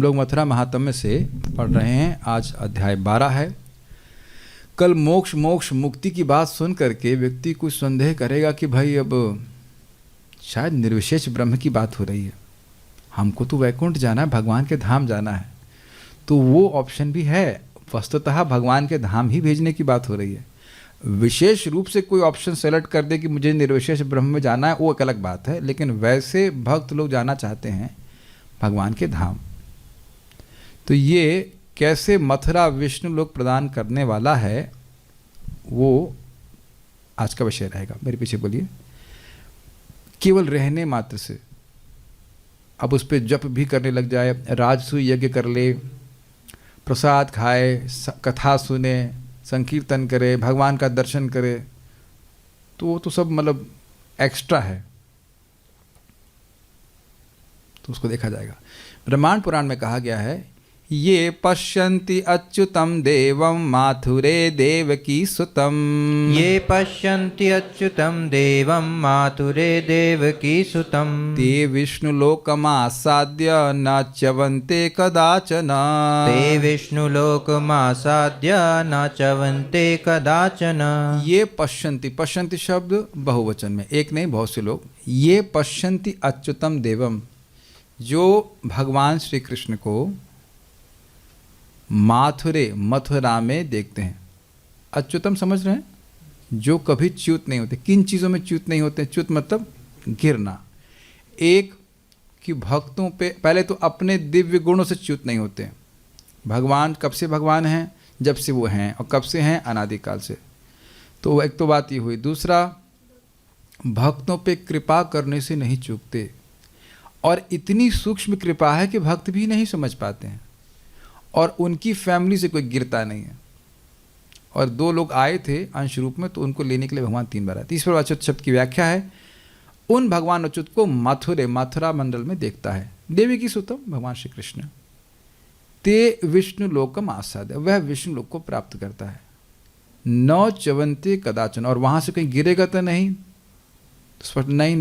लोग मथुरा महात्म्य से पढ़ रहे हैं। आज अध्याय 12 है। कल मोक्ष मोक्ष मुक्ति की बात सुन करके व्यक्ति कुछ संदेह करेगा कि भाई अब शायद निर्विशेष ब्रह्म की बात हो रही है, हमको तो वैकुंठ जाना है, भगवान के धाम जाना है। तो वो ऑप्शन भी है, वस्तुतः भगवान के धाम ही भेजने की बात हो रही है। विशेष रूप से कोई ऑप्शन सेलेक्ट कर दे कि मुझे निर्विशेष ब्रह्म में जाना है, वो एक अलग बात है। लेकिन वैसे भक्त लोग जाना चाहते हैं भगवान के धाम। तो ये कैसे मथुरा विष्णु लोक प्रदान करने वाला है, वो आज का विषय रहेगा। मेरे पीछे बोलिए। केवल रहने मात्र से, अब उस पर जप भी करने लग जाए, राजसूय यज्ञ कर ले, प्रसाद खाए, कथा सुने, संकीर्तन करे, भगवान का दर्शन करे, तो वो तो सब मतलब एक्स्ट्रा है, तो उसको देखा जाएगा। ब्रह्मांड पुराण में कहा गया है, ये पश्यन्ति अच्युतम देवम माथुरे देवकी सुतम। ये पश्यन्ति अच्युतम देवम माथुरे देवकी सुतम। ते विष्णुलोकमासाद्य न च्यवन्ते कदाचन। ते विष्णुलोकमासाद्य न च्यवन्ते कदाचन। ये पश्यन्ति, पश्यन्ति शब्द बहुवचन में, एक नहीं बहुत से लोग। ये पश्यन्ति अच्युतम देवम, जो भगवान श्री कृष्ण को माथुरे मथुरा में देखते हैं। अच्युतम समझ रहे हैं? जो कभी च्युत नहीं होते। किन चीज़ों में च्युत नहीं होते? च्युत मतलब गिरना। एक कि भक्तों पे पहले तो अपने दिव्य गुणों से च्युत नहीं होते। भगवान कब से भगवान हैं? जब से वो हैं। और कब से हैं? अनादिकाल से। तो एक तो बात ये हुई। दूसरा, भक्तों पे कृपा करने से नहीं चूकते, और इतनी सूक्ष्म कृपा है कि भक्त भी नहीं समझ पाते हैं, और उनकी फैमिली से कोई गिरता नहीं है। और 2 लोग आए थे अंश रूप में, तो उनको लेने के लिए भगवान 3 बार आए। तीसरे अच्युत शब्द की व्याख्या है, उन भगवान अच्युत को मथुरा मंडल में देखता है। देवी की सुतम भगवान श्री कृष्ण। ते विष्णु लोकम आसाद्य, वह विष्णु लोक को प्राप्त करता है। न च्यवन्ते कदाचन, और वहाँ से कहीं गिरेगा तो नहीं? तो स्पष्ट नहीं,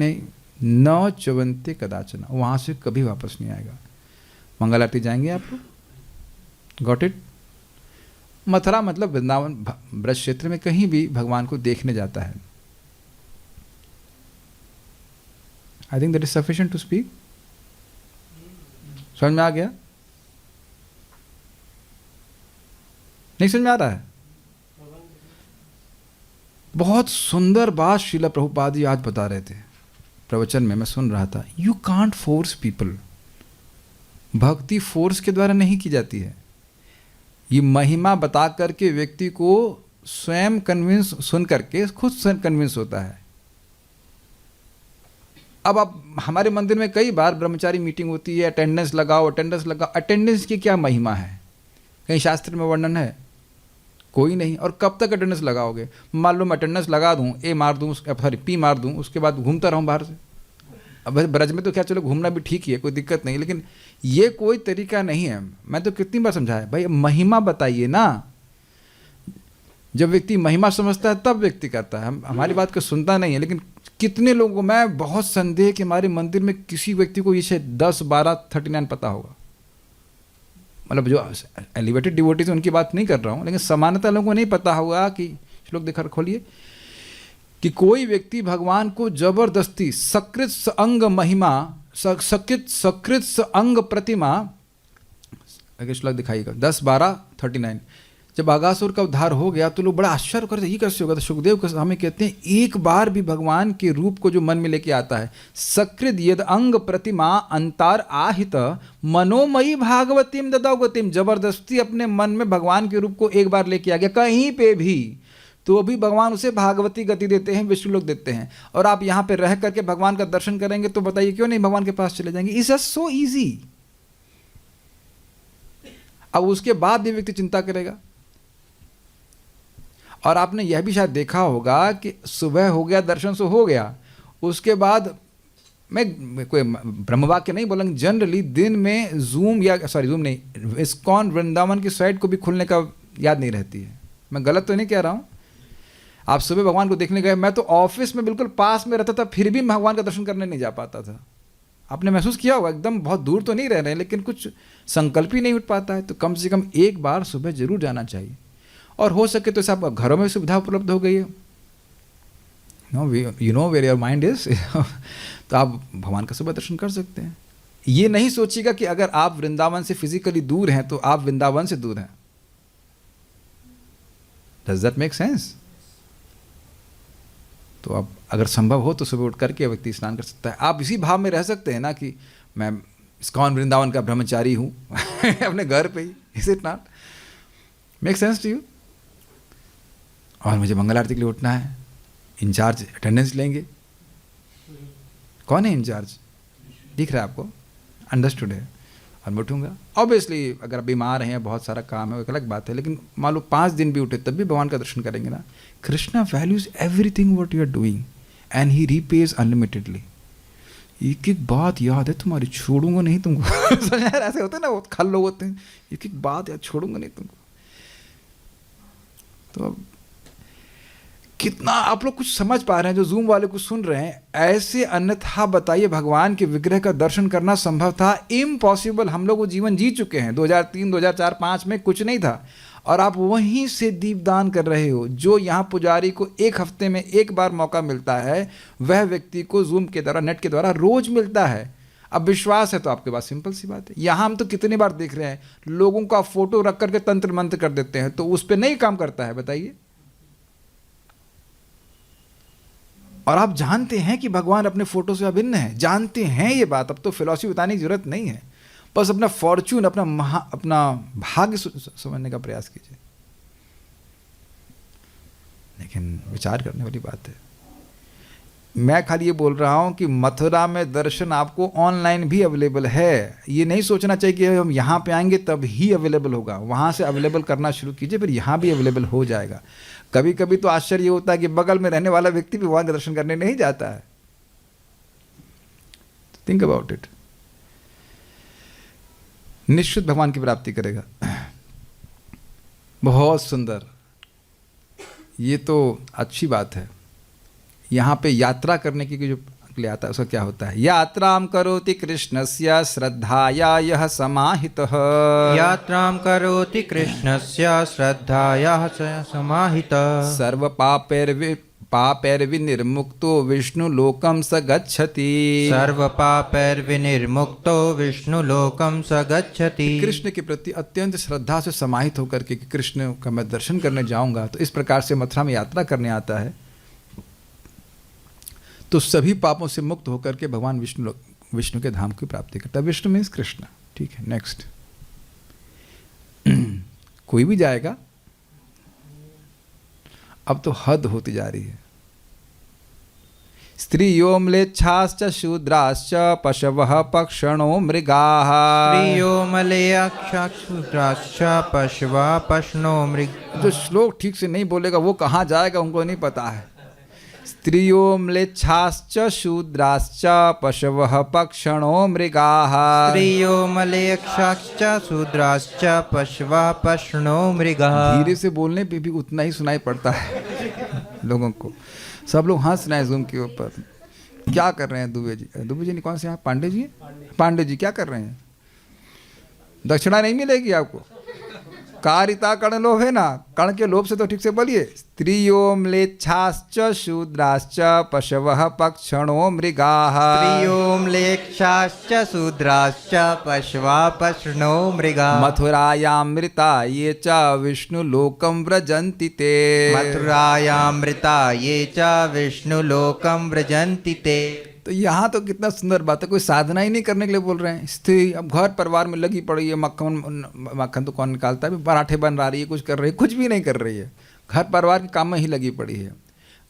न च्यवन्ते कदाचन, वहाँ से कभी वापस नहीं आएगा। मंगल आरती जाएंगे आप लोग? Got it? मथुरा मतलब वृंदावन ब्रज क्षेत्र में कहीं भी भगवान को देखने जाता है। I think that is sufficient to speak. समझ में आ गया? नहीं समझ में आ रहा है? बहुत सुंदर बात श्रील प्रभुपाद जी आज बता रहे थे प्रवचन में, मैं सुन रहा था। You can't force people. भक्ति फोर्स के द्वारा नहीं की जाती है। ये महिमा बता करके व्यक्ति को स्वयं कन्विंस, सुन करके खुद स्वयं कन्विंस होता है। अब आप हमारे मंदिर में कई बार ब्रह्मचारी मीटिंग होती है, अटेंडेंस लगाओ, अटेंडेंस लगाओ। अटेंडेंस की क्या महिमा है? कहीं शास्त्र में वर्णन है? कोई नहीं। और कब तक अटेंडेंस लगाओगे? मान लो मैं अटेंडेंस लगा दूं, ए मार दूं, सॉरी पी मार दूं, उसके बाद घूमता रहूं बाहर से। अब ब्रज में तो क्या, चलो घूमना भी ठीक ही है, कोई दिक्कत नहीं, लेकिन ये कोई तरीका नहीं है। मैं तो कितनी बार समझाया, भाई महिमा बताइए ना। जब व्यक्ति महिमा समझता है तब व्यक्ति करता है, हमारी बात को सुनता नहीं है। लेकिन कितने लोगों को, मैं बहुत संदेह कि हमारे मंदिर में किसी व्यक्ति को ये 10, 12, 39 पता होगा। मतलब जो एलिवेटेड डिवोटीज उनकी बात नहीं कर रहा हूँ, लेकिन सामान्यतः लोगों को नहीं पता होगा कि, श्लोक देखकर खोलिए, कि कोई व्यक्ति भगवान को जबरदस्ती सकृत अंग महिमा, सकृत अंग प्रतिमा, अगर श्लोक दिखाइएगा 10, 12, 39। जब अगासुर का उद्धार हो गया तो लोग बड़ा आश्चर्य करते, ये कैसे होगा? तो सुखदेव को हमें कहते हैं, एक बार भी भगवान के रूप को जो मन में लेके आता है, सकृत यद अंग प्रतिमा अंतार आहित मनोमयी भागवतीम ददावतीम, जबरदस्ती अपने मन में भगवान के रूप को एक बार लेके आ गया कहीं पे भी, तो अभी भगवान उसे भागवती गति देते हैं, विष्णु लोक देते हैं। और आप यहाँ पे रह करके भगवान का दर्शन करेंगे तो बताइए क्यों नहीं भगवान के पास चले जाएंगे? It's just so easy. अब उसके बाद भी व्यक्ति चिंता करेगा। और आपने यह भी शायद देखा होगा कि सुबह हो गया दर्शन, सो हो गया, उसके बाद मैं कोई ब्रह्मवाक्य नहीं बोलूँगा, जनरली दिन में जूम नहीं, इस्कॉन वृंदावन की साइट को भी खुलने का याद नहीं रहती है। मैं गलत तो नहीं कह रहा हूँ? आप सुबह भगवान को देखने गए, मैं तो ऑफिस में बिल्कुल पास में रहता था, फिर भी भगवान का दर्शन करने नहीं जा पाता था। आपने महसूस किया होगा, एकदम बहुत दूर तो नहीं रह रहे हैं, लेकिन कुछ संकल्प ही नहीं उठ पाता है, तो कम से कम एक बार सुबह जरूर जाना चाहिए। और हो सके तो सब घरों में सुविधा उपलब्ध हो गई है, you know where your mind is तो आप भगवान का सुबह दर्शन कर सकते हैं। ये नहीं सोचिएगा कि अगर आप वृंदावन से फिजिकली दूर हैं तो आप वृंदावन से दूर हैं। Does that make sense? तो आप अगर संभव हो तो सुबह उठ करके व्यक्ति स्नान कर सकता है। आप इसी भाव में रह सकते हैं ना कि मैं इस्कॉन वृंदावन का ब्रह्मचारी हूँ अपने घर पे ही। Is it not make sense to you? और मुझे मंगल आरती के लिए उठना है, इंचार्ज अटेंडेंस लेंगे। कौन है इंचार्ज? दिख रहा है आपको? अंडरस्टूड है। और मैं उठूँगा। ऑब्वियसली अगर आप बीमार हैं, बहुत सारा काम है, वो एक अलग बात है, लेकिन मान लो 5 दिन भी उठे तब भी भगवान का दर्शन करेंगे ना। Krishna values everything what you are doing and he repays unlimitedly. एक एक बात याद है तुम्हारी, छोड़ूंगा नहीं तुमको। यार ऐसे होते हैं ना, बहुत खल लोग होते हैं, एक एक बात याद, छोड़ूंगा नहीं तुमको। तो अब कितना आप लोग कुछ समझ पा रहे हैं जो जूम वाले कुछ सुन रहे हैं? ऐसे अन्यथा बताइए भगवान के विग्रह का दर्शन करना संभव था? इम्पॉसिबल। हम लोग वो जीवन जी चुके हैं। 2003, 2004, 2005 में कुछ नहीं था, और आप वहीं से दीपदान कर रहे हो। जो यहाँ पुजारी को 1 हफ्ते में 1 बार मौका मिलता है, वह व्यक्ति को जूम के द्वारा, नेट के द्वारा रोज मिलता है। अब विश्वास है तो आपके पास सिंपल सी बात है। यहाँ हम तो कितनी बार देख रहे हैं, लोगों का फोटो रख करके तंत्र मंत्र कर देते हैं, तो उस पर नहीं काम करता है, बताइए। और आप जानते हैं कि भगवान अपने फोटो से अभिन्न है, जानते हैं ये बात। अब तो फिलॉसफी बताने की जरूरत नहीं है, बस अपना फॉर्च्यून, अपना भाग्य समझने का प्रयास कीजिए। लेकिन विचार करने वाली बात है। मैं खाली ये बोल रहा हूँ कि मथुरा में दर्शन आपको ऑनलाइन भी अवेलेबल है। ये नहीं सोचना चाहिए कि हम यहाँ पे आएंगे तब ही अवेलेबल होगा। वहाँ से अवेलेबल करना शुरू कीजिए, फिर यहाँ भी अवेलेबल हो जाएगा। कभी कभी तो आश्चर्य होता है कि बगल में रहने वाला व्यक्ति भी भगवान का दर्शन करने नहीं जाता है। Think about it. निश्चित भगवान की प्राप्ति करेगा। बहुत सुंदर, ये तो अच्छी बात है। यहाँ पे यात्रा करने की जो लिए आता है उसका क्या होता है? यात्राम करोति कृष्णस्य श्रद्धाया यह समाहितः। यात्रां करोति कृष्णस्य श्रद्धायाः समाहितः। सर्व पापैर्विनिर्मुक्तो विष्णुलोकं स गच्छति। सर्व पापैर्विनिर्मुक्तो विष्णुलोकं स गच्छति। कृष्ण के प्रति अत्यंत श्रद्धा से समाहित होकर के कि कृष्ण का मैं दर्शन करने जाऊंगा, तो इस प्रकार से मथुरा में यात्रा करने आता है, तो सभी पापों से मुक्त होकर के भगवान विष्णु के धाम की प्राप्ति करता है। विष्णु मीन्स कृष्ण। ठीक है, नेक्स्ट। कोई भी जाएगा, अब तो हद होती जा रही है। स्त्रियो म्लेच्छाश्च शूद्राश्च पशवः पक्षणो मृगाः। स्त्रियो म्लेच्छाश्च शूद्राश्च पशवः पक्षणो मृगाः। जो श्लोक ठीक से नहीं बोलेगा वो कहाँ जाएगा उनको नहीं पता है। स्त्रियो म्लेच्छाश्च शूद्राश्च पशवः पक्षणो मृगाः। स्त्रियो म्लेच्छाश्च शूद्राश्च पशवः पक्षणो मृगाः। धीरे से बोलने पे भी उतना ही सुनाई पड़ता है लोगों को। सब लोग हंस रहे हैं जूम के ऊपर। क्या कर रहे हैं दुबे जी? दुबे जी कौन से हैं? पांडे जी? पांडे जी क्या कर रहे हैं? दक्षिणा नहीं मिलेगी आपको। कारिता कर्ण लोभ है ना, कर्ण के लोभ से तो ठीक से बोलिए। स्त्रियो म्लेच्छाश्च शूद्राश्च पशवः पक्षणो मृगाः। स्त्रियो म्लेच्छाश्च शूद्राश्च पशवः पक्षणो मृगाः। मथुरायां मृता ये च विष्णुलोकं व्रजन्ति ते। मथुरायां मृता ये च विष्णुलोकं व्रजन्ति ते। तो यहाँ तो कितना सुंदर बात है। कोई साधना ही नहीं करने के लिए बोल रहे हैं। स्त्री अब घर परिवार में लगी पड़ी है, मक्खन तो कौन निकालता है, पराठे बन रही है, कुछ कर रही है, कुछ भी नहीं कर रही है, घर परिवार के काम में ही लगी पड़ी है।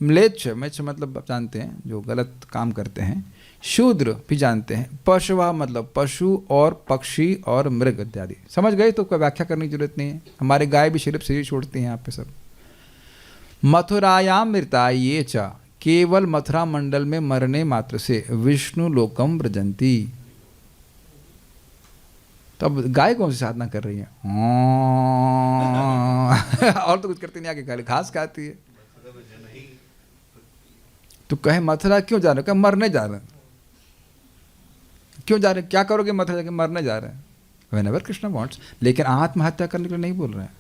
म्लेच्छ मतलब आप जानते हैं जो गलत काम करते हैं। शूद्र भी जानते हैं। पशुवा मतलब पशु और पक्षी और मृग इत्यादि। समझ गए? तो कोई व्याख्या करने की जरूरत नहीं है। हमारे गाय भी सिर्फ शरीर छोड़ती हैं यहाँ पे सब। मथुरायाम मृता ये च, केवल मथुरा मंडल में मरने मात्र से विष्णु लोकम व्रजंती। तो अब गाय कौन सी साधना कर रही है? और तो कुछ करती नहीं, आगे खाली घास खाती है। तो कहे मथुरा क्यों जा रहे हो? क्या मरने जा रहे हैं? क्यों जा रहे हैं? क्या करोगे? मथुरा जाके मरने जा रहे हैं। Whenever Krishna wants. लेकिन आत्महत्या करने के लिए नहीं बोल रहे हैं।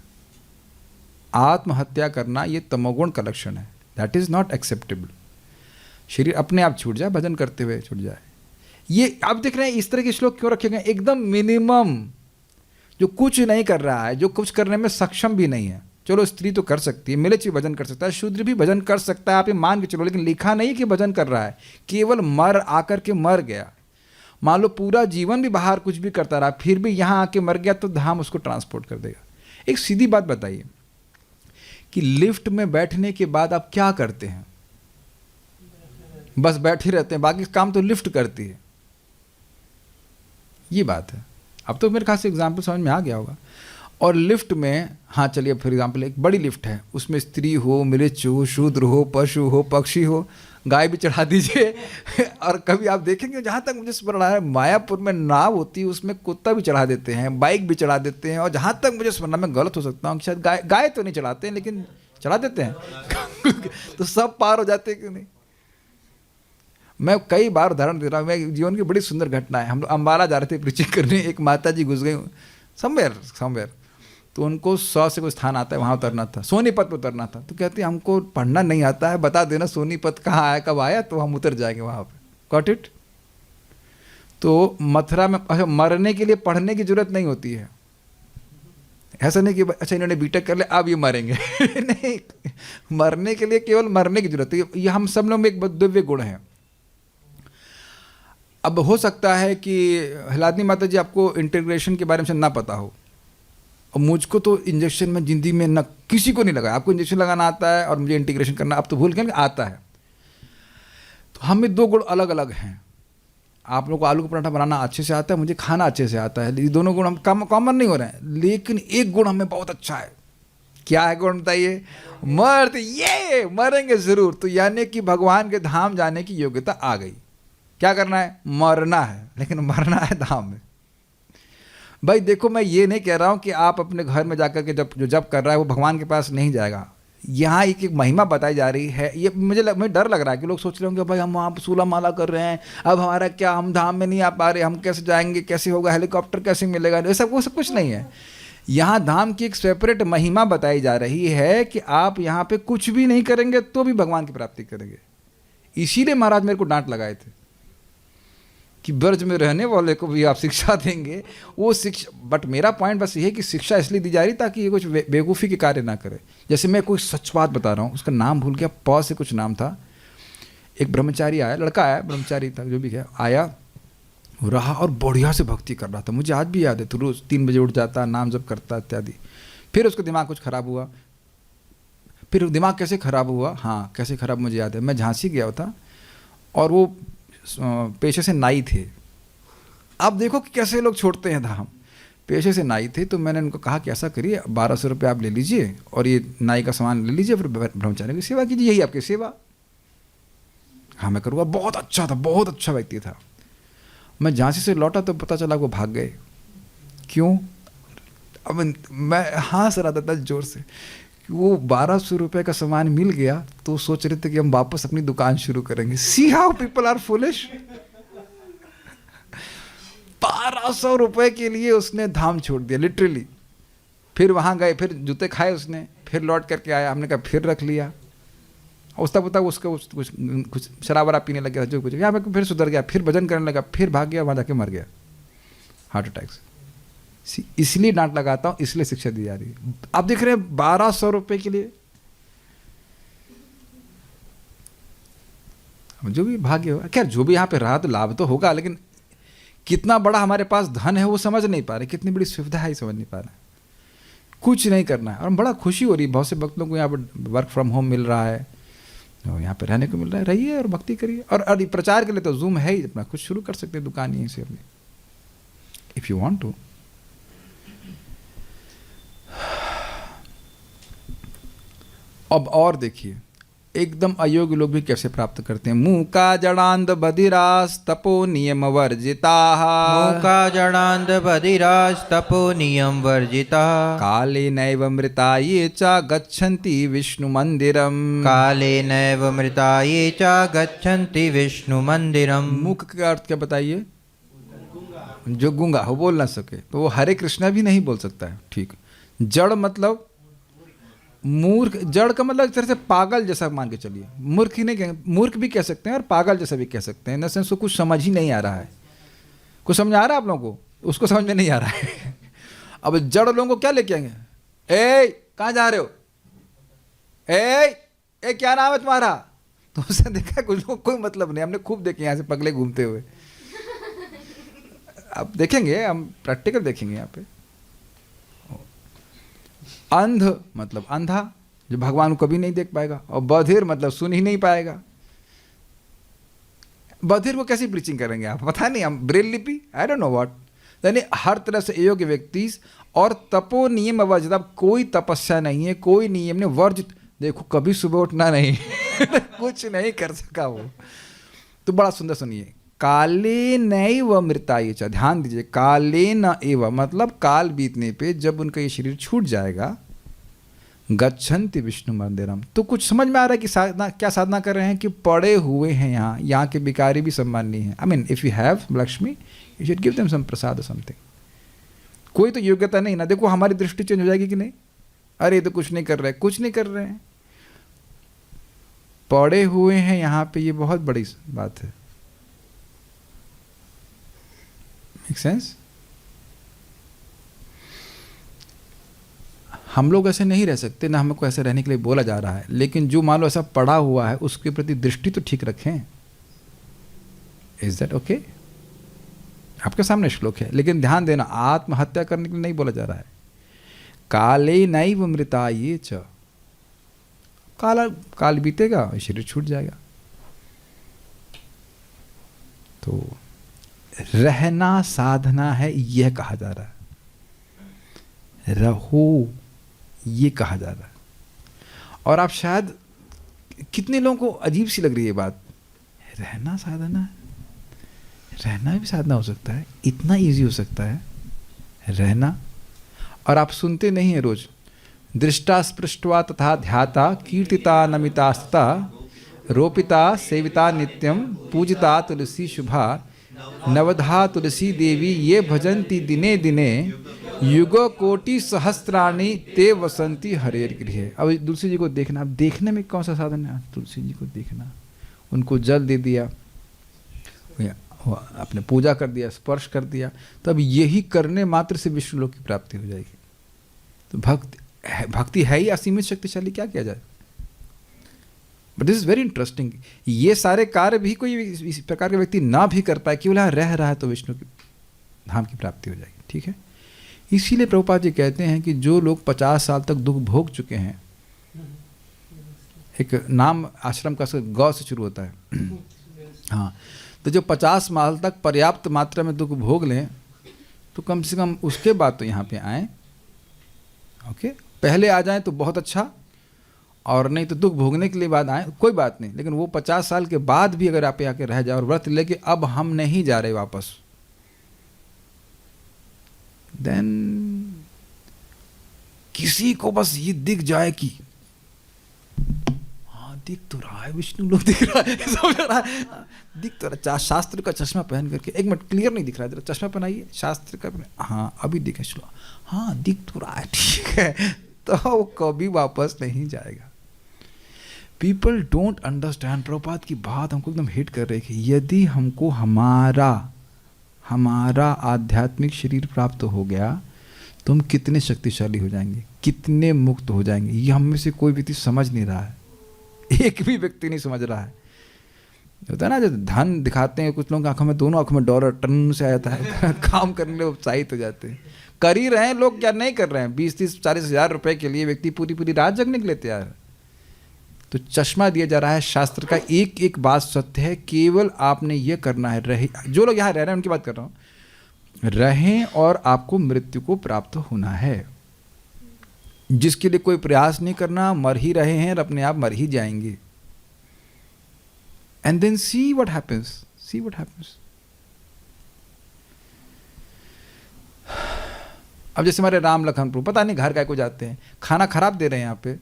आत्महत्या करना ये तमोगुण का लक्षण है। That is not acceptable. शरीर अपने आप छूट जाए, भजन करते हुए छूट जाए। ये आप देख रहे हैं इस तरह के श्लोक क्यों रखे गए? एकदम मिनिमम, जो कुछ नहीं कर रहा है, जो कुछ करने में सक्षम भी नहीं है। चलो स्त्री तो कर सकती है, मिलेच्छ भी भजन कर सकता है, शूद्र भी भजन कर सकता है, आप ये मान के चलो, लेकिन लिखा नहीं कि भजन कर रहा है, केवल मर आकर के मर गया। मान लो पूरा जीवन भी बाहर कुछ भी करता रहा, फिर भी यहाँ आके मर गया, तो धाम उसको ट्रांसपोर्ट कर देगा। एक सीधी बात बताइए कि लिफ्ट में बैठने के बाद आप क्या करते हैं? बस बैठे रहते हैं, बाकी काम तो लिफ्ट करती है। ये बात है। अब तो मेरे ख्याल से एग्जाम्पल समझ में आ गया होगा। और लिफ्ट में, हाँ चलिए फॉर एग्जाम्पल एक बड़ी लिफ्ट है, उसमें स्त्री हो, मिलेच्छ हो, शूद्र हो, पशु हो, पक्षी हो, गाय भी चढ़ा दीजिए। और कभी आप देखेंगे, जहाँ तक मुझे स्मरण है, मायापुर में नाव होती है, उसमें कुत्ता भी चढ़ा देते हैं, बाइक भी चढ़ा देते हैं। और जहाँ तक मुझे स्मरण है, मैं गलत हो सकता हूँ, शायद गाय तो नहीं चढ़ाते हैं, लेकिन चढ़ा देते हैं। तो सब पार हो जाते हैं क्यों नहीं? मैं कई बार उदाहरण दे रहा हूँ, मैं जीवन की बड़ी सुंदर घटना है। हम लोग अम्बाला जा रहे थे प्रीचिंग करने, एक माता जी घुस गई समवेयर, तो उनको 100 से कोई स्थान आता है, वहाँ उतरना था, सोनीपत पर उतरना था। तो कहती हमको पढ़ना नहीं आता है, बता देना सोनीपत कहाँ आया, कब आया, तो हम उतर जाएंगे वहाँ पे। Got it? तो मथुरा में अच्छा मरने के लिए पढ़ने की जरूरत नहीं होती है। ऐसा नहीं कि अच्छा इन्होंने बीटेक कर लिया अब ये मरेंगे। नहीं, मरने के लिए केवल मरने की जरूरत है। ये हम सब लोग में एक दिव्य गुण है। अब हो सकता है कि हिलादनी माता जी आपको इंटीग्रेशन के बारे में ना पता हो, और मुझको तो इंजेक्शन में जिंदगी में न किसी को नहीं लगा। आपको इंजेक्शन लगाना आता है और मुझे इंटीग्रेशन करना अब तो भूल गए आता है। तो हमें 2 गुण अलग अलग हैं। आप लोगों को आलू का पराठा बनाना अच्छे से आता है, मुझे खाना अच्छे से आता है। ये दोनों गुण हम कॉमन नहीं हो रहे हैं, लेकिन एक गुण हमें बहुत अच्छा है। क्या है गुण बताइए? मर्द, ये मरेंगे जरूर। तो यानी कि भगवान के धाम जाने की योग्यता आ गई। क्या करना है? मरना है, लेकिन मरना है धाम में। भाई देखो, मैं ये नहीं कह रहा हूँ कि आप अपने घर में जाकर के जब कर रहा है वो भगवान के पास नहीं जाएगा। यहाँ एक महिमा बताई जा रही है। ये मुझे डर लग रहा है कि लोग सोच रहे होंगे भाई हम वहाँ पर सूला माला कर रहे हैं, अब हमारा क्या, हम धाम में नहीं आ पा रहे, हम कैसे जाएंगे, कैसे होगा, हेलीकॉप्टर कैसे मिलेगा? ऐसा वो सब कुछ नहीं है। यहाँ धाम की एक सेपरेट महिमा बताई जा रही है कि आप यहाँ पे कुछ भी नहीं करेंगे तो भी भगवान की प्राप्ति करेंगे। इसीलिए महाराज मेरे को डांट लगाए थे कि ब्रज में रहने वाले को भी आप शिक्षा देंगे। वो शिक्षा, बट मेरा पॉइंट बस ये है कि शिक्षा इसलिए दी जा रही ताकि ये कुछ बेवकूफ़ी के कार्य ना करे। जैसे मैं कोई सच बात बता रहा हूँ, उसका नाम भूल गया, प से कुछ नाम था। एक ब्रह्मचारी आया, लड़का आया, ब्रह्मचारी था जो भी है, आया रहा और बढ़िया से भक्ति कर रहा था। मुझे आज भी याद है। तो रोज़ 3 बजे उठ जाता, नाम जप करता इत्यादि। फिर उसका दिमाग कुछ ख़राब हुआ। फिर दिमाग कैसे ख़राब हुआ, हाँ कैसे ख़राब मुझे याद है। मैं झांसी गया था और वो पेशे से नाई थे। आप देखो कि कैसे लोग छोड़ते हैं धाम। पेशे से नाई थे, तो मैंने उनको कहा कि ऐसा करिए 1200 रुपये आप ले लीजिए और ये नाई का सामान ले लीजिए, फिर ब्रह्मचारी की सेवा कीजिए, यही आपकी सेवा। हाँ मैं करूँगा। बहुत अच्छा था, बहुत अच्छा व्यक्ति था। मैं झांसी से लौटा तो पता चला वो भाग गए। क्यों? अब मैं हंस रहा था जोर से। वो 1200 रुपये का सामान मिल गया तो सोच रहे थे कि हम वापस अपनी दुकान शुरू करेंगे। See how people are foolish. 1200 रुपये के लिए उसने धाम छोड़ दिया लिटरली। फिर वहाँ गए, फिर जूते खाए उसने, फिर लौट करके आया। हमने कहा फिर रख लिया। उसका पता उसको कुछ शराब वराब पीने लग गया, जो कुछ यहाँ पे फिर सुधर गया, फिर भजन करने लगा, फिर भाग गया, वहाँ जाके मर गया हार्ट अटैक से। इसलिए डांट लगाता हूँ, इसलिए शिक्षा दी जा रही है। आप देख रहे हैं 1200 रुपये के लिए जो भी भाग्य होगा। खैर जो भी यहाँ पे रहा तो लाभ तो होगा, लेकिन कितना बड़ा हमारे पास धन है वो समझ नहीं पा रहे, कितनी बड़ी सुविधा है समझ नहीं पा रहे। कुछ नहीं करना है और बड़ा खुशी हो रही है। बहुत से भक्तों को यहाँ पर वर्क फ्रॉम होम मिल रहा है, यहाँ पे रहने को मिल रहा है। रहिए और भक्ति करिए। और प्रचार के लिए तो जूम है ही, अपना कुछ शुरू कर सकते हैं दुकान यहीं से अपनी, इफ यू वांट टू। अब और देखिए एकदम अयोग्य लोग भी कैसे प्राप्त करते हैं। मूका जड़ांद बधिरास तपो नियम वर्जिता। मूका जड़ांद बधिरास तपो नियम वर्जिता। काले नैव मृता ये च गच्छन्ति विष्णु मंदिरम। काले नैव मृता ये च गच्छन्ति विष्णु मंदिरम। मूक का अर्थ क्या बताइए? जो गूंगा वो बोल ना सके तो वो हरे कृष्णा भी नहीं बोल सकता है, ठीक। जड़ मतलब मूर्ख, जड़ का मतलब एक तरह से पागल जैसा मान के चलिए, मूर्ख ही नहीं कहेंगे, मूर्ख भी कह सकते हैं और पागल जैसा भी कह सकते हैं, इन द सेंस को कुछ समझ ही नहीं आ रहा है। कुछ समझ आ रहा है आप लोगों को? उसको समझ में नहीं आ रहा है। अब जड़ लोगों को क्या लेके आएंगे, ए कहाँ जा रहे हो, ए क्या नाम है तुम्हारा, तो उसने देखा कुछ लोग कोई मतलब नहीं, हमने खूब देखे यहाँ से पगले घूमते हुए। अब देखेंगे हम, प्रैक्टिकल देखेंगे यहाँ पे। अंध मतलब अंधा, जो भगवान को कभी नहीं देख पाएगा, और बधिर मतलब सुन ही नहीं पाएगा। बधिर को कैसी प्रीचिंग करेंगे आप, पता नहीं, हम ब्रेल लिपि, आई डोंट नो व्हाट। यानी हर तरह से अयोग्य व्यक्ति, और तपो नियम वर्जित, कोई तपस्या नहीं है, कोई नियम नहीं, वर्जित। देखो कभी सुबह उठना नहीं कुछ नहीं कर सका वो। तो बड़ा सुंदर सुनिए, काले नैव मृताय च, ध्यान दीजिए, काले न एव मतलब काल बीतने पे जब उनका ये शरीर छूट जाएगा, गच्छन्ति विष्णु मंदिरम। तो कुछ समझ में आ रहा है कि साधना, क्या साधना कर रहे हैं, कि पड़े हुए हैं यहाँ के भिखारी भी सम्माननीय हैं। I mean if you have Lakshmi you should give them some prasad और समथिंग। कोई तो योग्यता नहीं ना, देखो हमारी दृष्टि चेंज हो जाएगी कि नहीं, अरे ये तो कुछ नहीं कर रहे, कुछ नहीं कर रहे हैं, पड़े हुए हैं यहाँ पे, ये बहुत बड़ी बात है। Make sense? हम लोग ऐसे नहीं रह सकते ना, हमको ऐसे रहने के लिए बोला जा रहा है, लेकिन जो मान लो ऐसा पड़ा हुआ है उसके प्रति दृष्टि तो ठीक रखें। Is that okay? आपके सामने श्लोक है, लेकिन ध्यान देना, आत्महत्या करने के लिए नहीं बोला जा रहा है। काले नैव मृताये च, काल बीतेगा, शरीर छूट जाएगा। तो रहना साधना है, यह कहा जा रहा है, रहो ये कहा जा रहा है। और आप शायद, कितने लोगों को अजीब सी लग रही है बात, रहना साधना है, रहना भी साधना हो सकता है, इतना इजी हो सकता है रहना। और आप सुनते नहीं है रोज, दृष्टा स्पृष्टवा तथा ध्याता कीर्तिता नमितास्ता रोपिता सेविता नित्यम पूजिता तुलसी शुभा नवधा तुलसी देवी ये भजन्ति दिने दिने युगो कोटि सहस्त्राणि ते वसंती हरेर गृहे। अब तुलसी जी को देखना, अब देखने में कौन सा साधन है, तुलसी जी को देखना, उनको जल दे दिया, अपने पूजा कर दिया, स्पर्श कर दिया, तो अब यही करने मात्र से विष्णु लोक की प्राप्ति हो जाएगी। तो भक्ति है ही असीमित शक्तिशाली, क्या किया जाए। But this is very interesting, ये सारे कार्य भी कोई इस प्रकार के व्यक्ति ना भी कर पाए, केवल रह रहा है तो विष्णु की धाम की प्राप्ति हो जाएगी। ठीक है, इसीलिए प्रभुपाद जी कहते हैं कि जो लोग 50 साल तक दुख भोग चुके हैं, एक नाम आश्रम का गौ से शुरू होता है हाँ, तो जो 50 साल तक पर्याप्त मात्रा में दुख भोग लें, तो कम से कम उसके बाद तो यहाँ पे आएँ। ओके, पहले आ जाएं तो बहुत अच्छा, और नहीं तो दुख भोगने के लिए बाद आए, कोई बात नहीं, लेकिन वो 50 साल के बाद भी अगर आप आके रह जाए और व्रत लेके अब हम नहीं जा रहे वापस, देन किसी को बस ये दिख जाए कि हाँ दिख तो रहा है, विष्णु लोग दिख रहा है, समझ रहा है, दिख तो रहा, शास्त्र का चश्मा पहन करके, एक मिनट क्लियर नहीं दिख रहा है, जरा चश्मा पहनाइए, शास्त्र का, हाँ अभी दिखे, हाँ दिख तो रहा है, ठीक है, तो वो कभी वापस नहीं जाएगा। पीपल डोंट अंडरस्टैंड, प्रभुपाद की बात हमको एकदम हिट कर रही है कि यदि हमको हमारा आध्यात्मिक शरीर प्राप्त हो गया तो हम कितने शक्तिशाली हो जाएंगे, कितने मुक्त हो जाएंगे, ये हम में से कोई व्यक्ति समझ नहीं रहा है, एक भी व्यक्ति नहीं समझ रहा है। होता है ना, जो धन दिखाते हैं कुछ लोगों की आंखों में, दोनों आंखों में डॉलर टन से आ जाता है काम करने में उत्साहित हो जाते हैं। कर ही रहे हैं लोग, क्या नहीं कर रहे हैं, 20-30-40 हज़ार रुपए के लिए व्यक्ति पूरी रात जगने के लिए तैयार है। तो चश्मा दिया जा रहा है शास्त्र का, एक एक बात सत्य है, केवल आपने ये करना है, रहे, जो लोग यहाँ रह रहे हैं उनकी बात कर रहा हूँ, रहें और आपको मृत्यु को प्राप्त होना है। जिसके लिए कोई प्रयास नहीं करना, मर ही रहे हैं और अपने आप मर ही जाएंगे। And then see what happens. अब जैसे हमारे राम लखन प्रभु पता नहीं घर का को जाते हैं, खाना खराब दे रहे हैं यहाँ पे,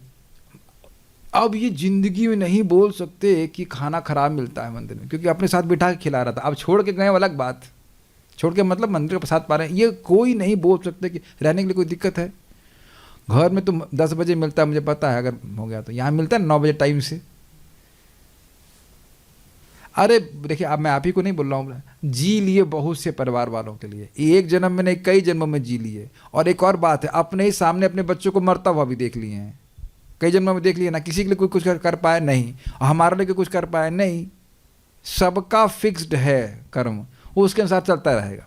अब ये जिंदगी में नहीं बोल सकते कि खाना खराब मिलता है मंदिर में, क्योंकि अपने साथ बिठा के खिला रहा था, अब छोड़ के गए अलग बात, छोड़ के मतलब मंदिर का प्रसाद पा रहे हैं, ये कोई नहीं बोल सकते कि रहने के लिए कोई दिक्कत है। घर में तो 10 बजे मिलता है, मुझे पता है, अगर हो गया तो यहाँ मिलता है 9 बजे टाइम से। अरे देखिए, अब मैं आप ही को नहीं बोल रहा हूँ, जी लिए बहुत से परिवार वालों के लिए, एक जन्म में नहीं कई जन्मों में जी लिए। और एक और बात है, अपने ही सामने अपने बच्चों को मरता हुआ भी देख लिए हैं, कई जन्मों में देख लिए ना। किसी के लिए कोई कुछ कर पाया नहीं, हमारे लिए कुछ कर पाया नहीं। सबका फिक्स्ड है कर्म, वो उसके अनुसार चलता रहेगा।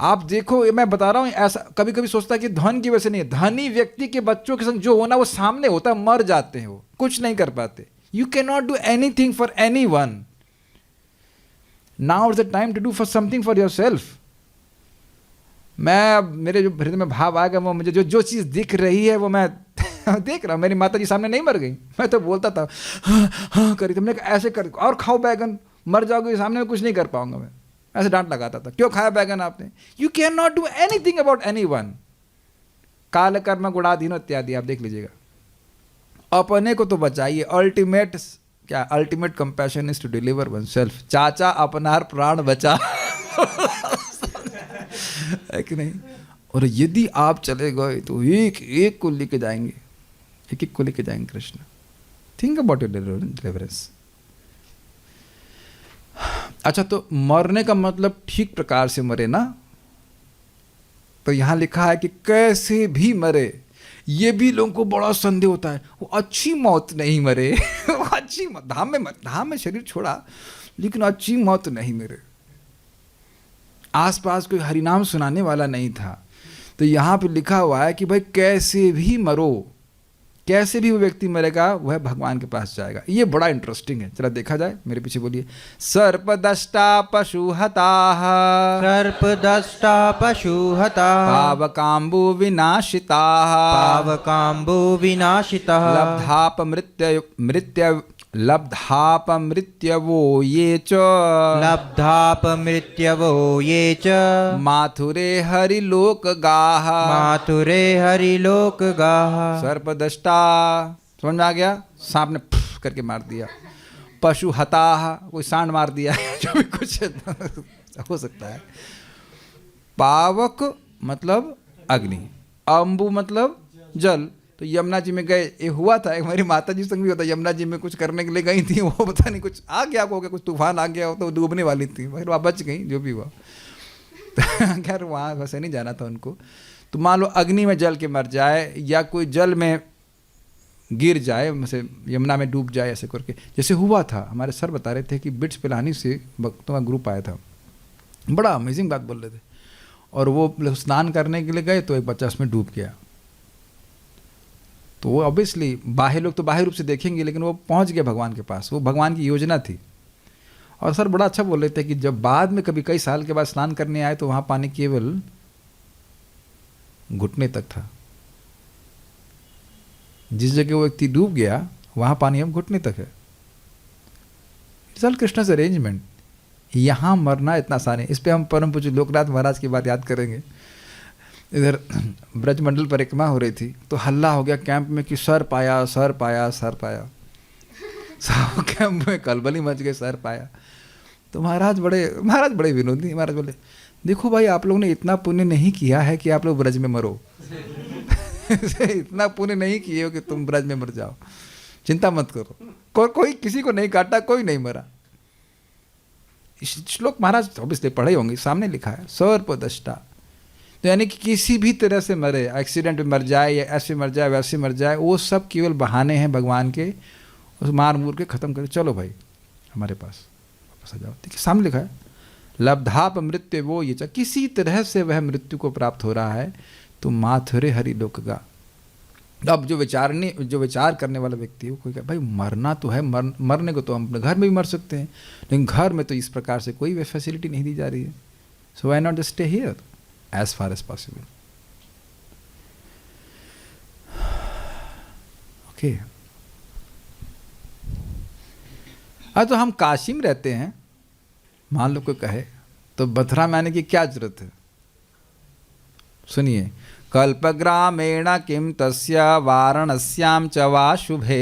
आप देखो, मैं बता रहा हूं, ऐसा कभी कभी सोचता है कि धन की वजह से नहीं है, धनी व्यक्ति के बच्चों के संग जो होना वो सामने होता है, मर जाते हैं, वो कुछ नहीं कर पाते। You can not do anything for anyone. Now is the time to do for something for yourself. मैं मेरे जो हृदय में भाव आएगा, वो मुझे जो चीज़ दिख रही है वो मैं देख रहा हूँ। मेरी माता जी सामने नहीं मर गई, मैं तो बोलता था हाँ हाँ करी, तुमने ऐसे कर और खाओ बैगन, मर जाओगे, सामने में कुछ नहीं कर पाऊंगा मैं, ऐसे डांट लगाता था, क्यों खाया बैगन आपने। You can not do anything about any one. काल कर्म गुणाधीनो इत्यादि आप देख लीजिएगा। अपने को तो बचाइए, अल्टीमेट क्या, ultimate compassion is to deliver oneself. चाचा अपनार प्राण बचा है कि नहीं। और यदि आप चले गए तो एक एक को लेके जाएंगे, एक एक को लेके जाएंगे Krishna. Think about your deliverance. अच्छा, तो मरने का मतलब ठीक प्रकार से मरे ना, तो यहां लिखा है कि कैसे भी मरे। ये भी लोगों को बड़ा संदेह होता है, वो अच्छी मौत नहीं मरे वो अच्छी धाम में शरीर छोड़ा, लेकिन अच्छी मौत नहीं मरे। आसपास कोई हरिनाम सुनाने वाला नहीं था, तो यहाँ पे लिखा हुआ है कि भाई कैसे भी मरो, कैसे भी वो व्यक्ति मरेगा वह भगवान के पास जाएगा। ये बड़ा इंटरेस्टिंग है, चला देखा जाए, मेरे पीछे बोलिए। सर्पदष्टा पशुहताः, सर्पदष्टा पशुहताः, पावकाम्बु विनाशिताः, पावकाम्बु विनाशितः, लब्धापमृत्यवो ये च, लब्धापमृत्यवो ये च, माथुरे हरिलोकगाः, माथुरे हरिलोकगाः। सर्पदष्टा समझ में आ गया, सांप ने फुफ करके मार दिया। पशु हताः, कोई सांड मार दिया जो भी कुछ हो सकता है। पावक मतलब अग्नि, अम्बु मतलब जल। तो यमुना जी में गए, ये हुआ था, एक मेरी माता जी संग भी होता, यमुना जी में कुछ करने के लिए गई थी, वो पता नहीं कुछ आ गया, हो गया कुछ तूफान आ गया हो, तो डूबने वाली थी, फिर वहाँ बच गई, जो भी हुआ खैर वहाँ वैसे नहीं जाना था उनको। तो मान लो अग्नि में जल के मर जाए, या कोई जल में गिर जाए, जैसे यमुना में डूब जाए, ऐसे करके जैसे हुआ था। हमारे सर बता रहे थे कि बिट्स पिलानी से भक्तों का ग्रुप आया था, बड़ा अमेजिंग बात बोल रहे थे। और वो स्नान करने के लिए गए तो एक बच्चा उसमें डूब गया। तो वो ऑब्वियसली बाह्य लोग तो बाह्य रूप से देखेंगे, लेकिन वो पहुंच गए भगवान के पास, वो भगवान की योजना थी। और सर बड़ा अच्छा बोल रहे थे कि जब बाद में कभी कई साल के बाद स्नान करने आए तो वहाँ पानी केवल घुटने तक था। जिस जगह वो व्यक्ति डूब गया वहाँ पानी अब घुटने तक है। It's all Krishna's arrangement. यहाँ मरना इतना आसान है। इस पर हम परम पूज्य लोकनाथ महाराज की बात याद करेंगे। इधर ब्रजमंडल परिक्रमा हो रही थी, तो हल्ला हो गया कैंप में कि सर पाया, सर पाया, सर पाया। सब कैंप में कलबली मच गए, सर पाया। तो महाराज बड़े विनोदी। महाराज बोले, देखो भाई, आप लोगों ने इतना पुण्य नहीं किया है कि आप लोग ब्रज में मरो इतना पुण्य नहीं किए हो कि तुम ब्रज में मर जाओ, चिंता मत करो। कोई किसी को नहीं काटा, कोई नहीं मरा। श्लोक महाराज ऑब्वियसली पढ़े होंगे, सामने लिखा है सर्पदष्टा। तो यानी कि किसी भी तरह से मरे, एक्सीडेंट में मर जाए, या ऐसे मर जाए, वैसे मर जाए, वो सब केवल बहाने हैं भगवान के। उस मार मूर के ख़त्म कर, चलो भाई हमारे पास वापस आ जाओ। ठीक है, सामने लिखा है लब्धाप मृत्यु वो ये, किसी तरह से वह मृत्यु को प्राप्त हो रहा है तो माथुरे हरि लोकगा। अब जो विचार करने वाला व्यक्ति है, कोई कहे भाई मरना तो है, मरने को तो हम अपने घर में भी मर सकते हैं, लेकिन घर में तो इस प्रकार से कोई फैसिलिटी नहीं दी जा रही है। So why not just stay here as far as possible. Okay. तो हम काशी में रहते हैं, मान लो कोई कहे तो मथुरा में आने की क्या जरूरत है। सुनिए, कल्पग्रामेण किं तस्य वाराणस्यां च वा शुभे।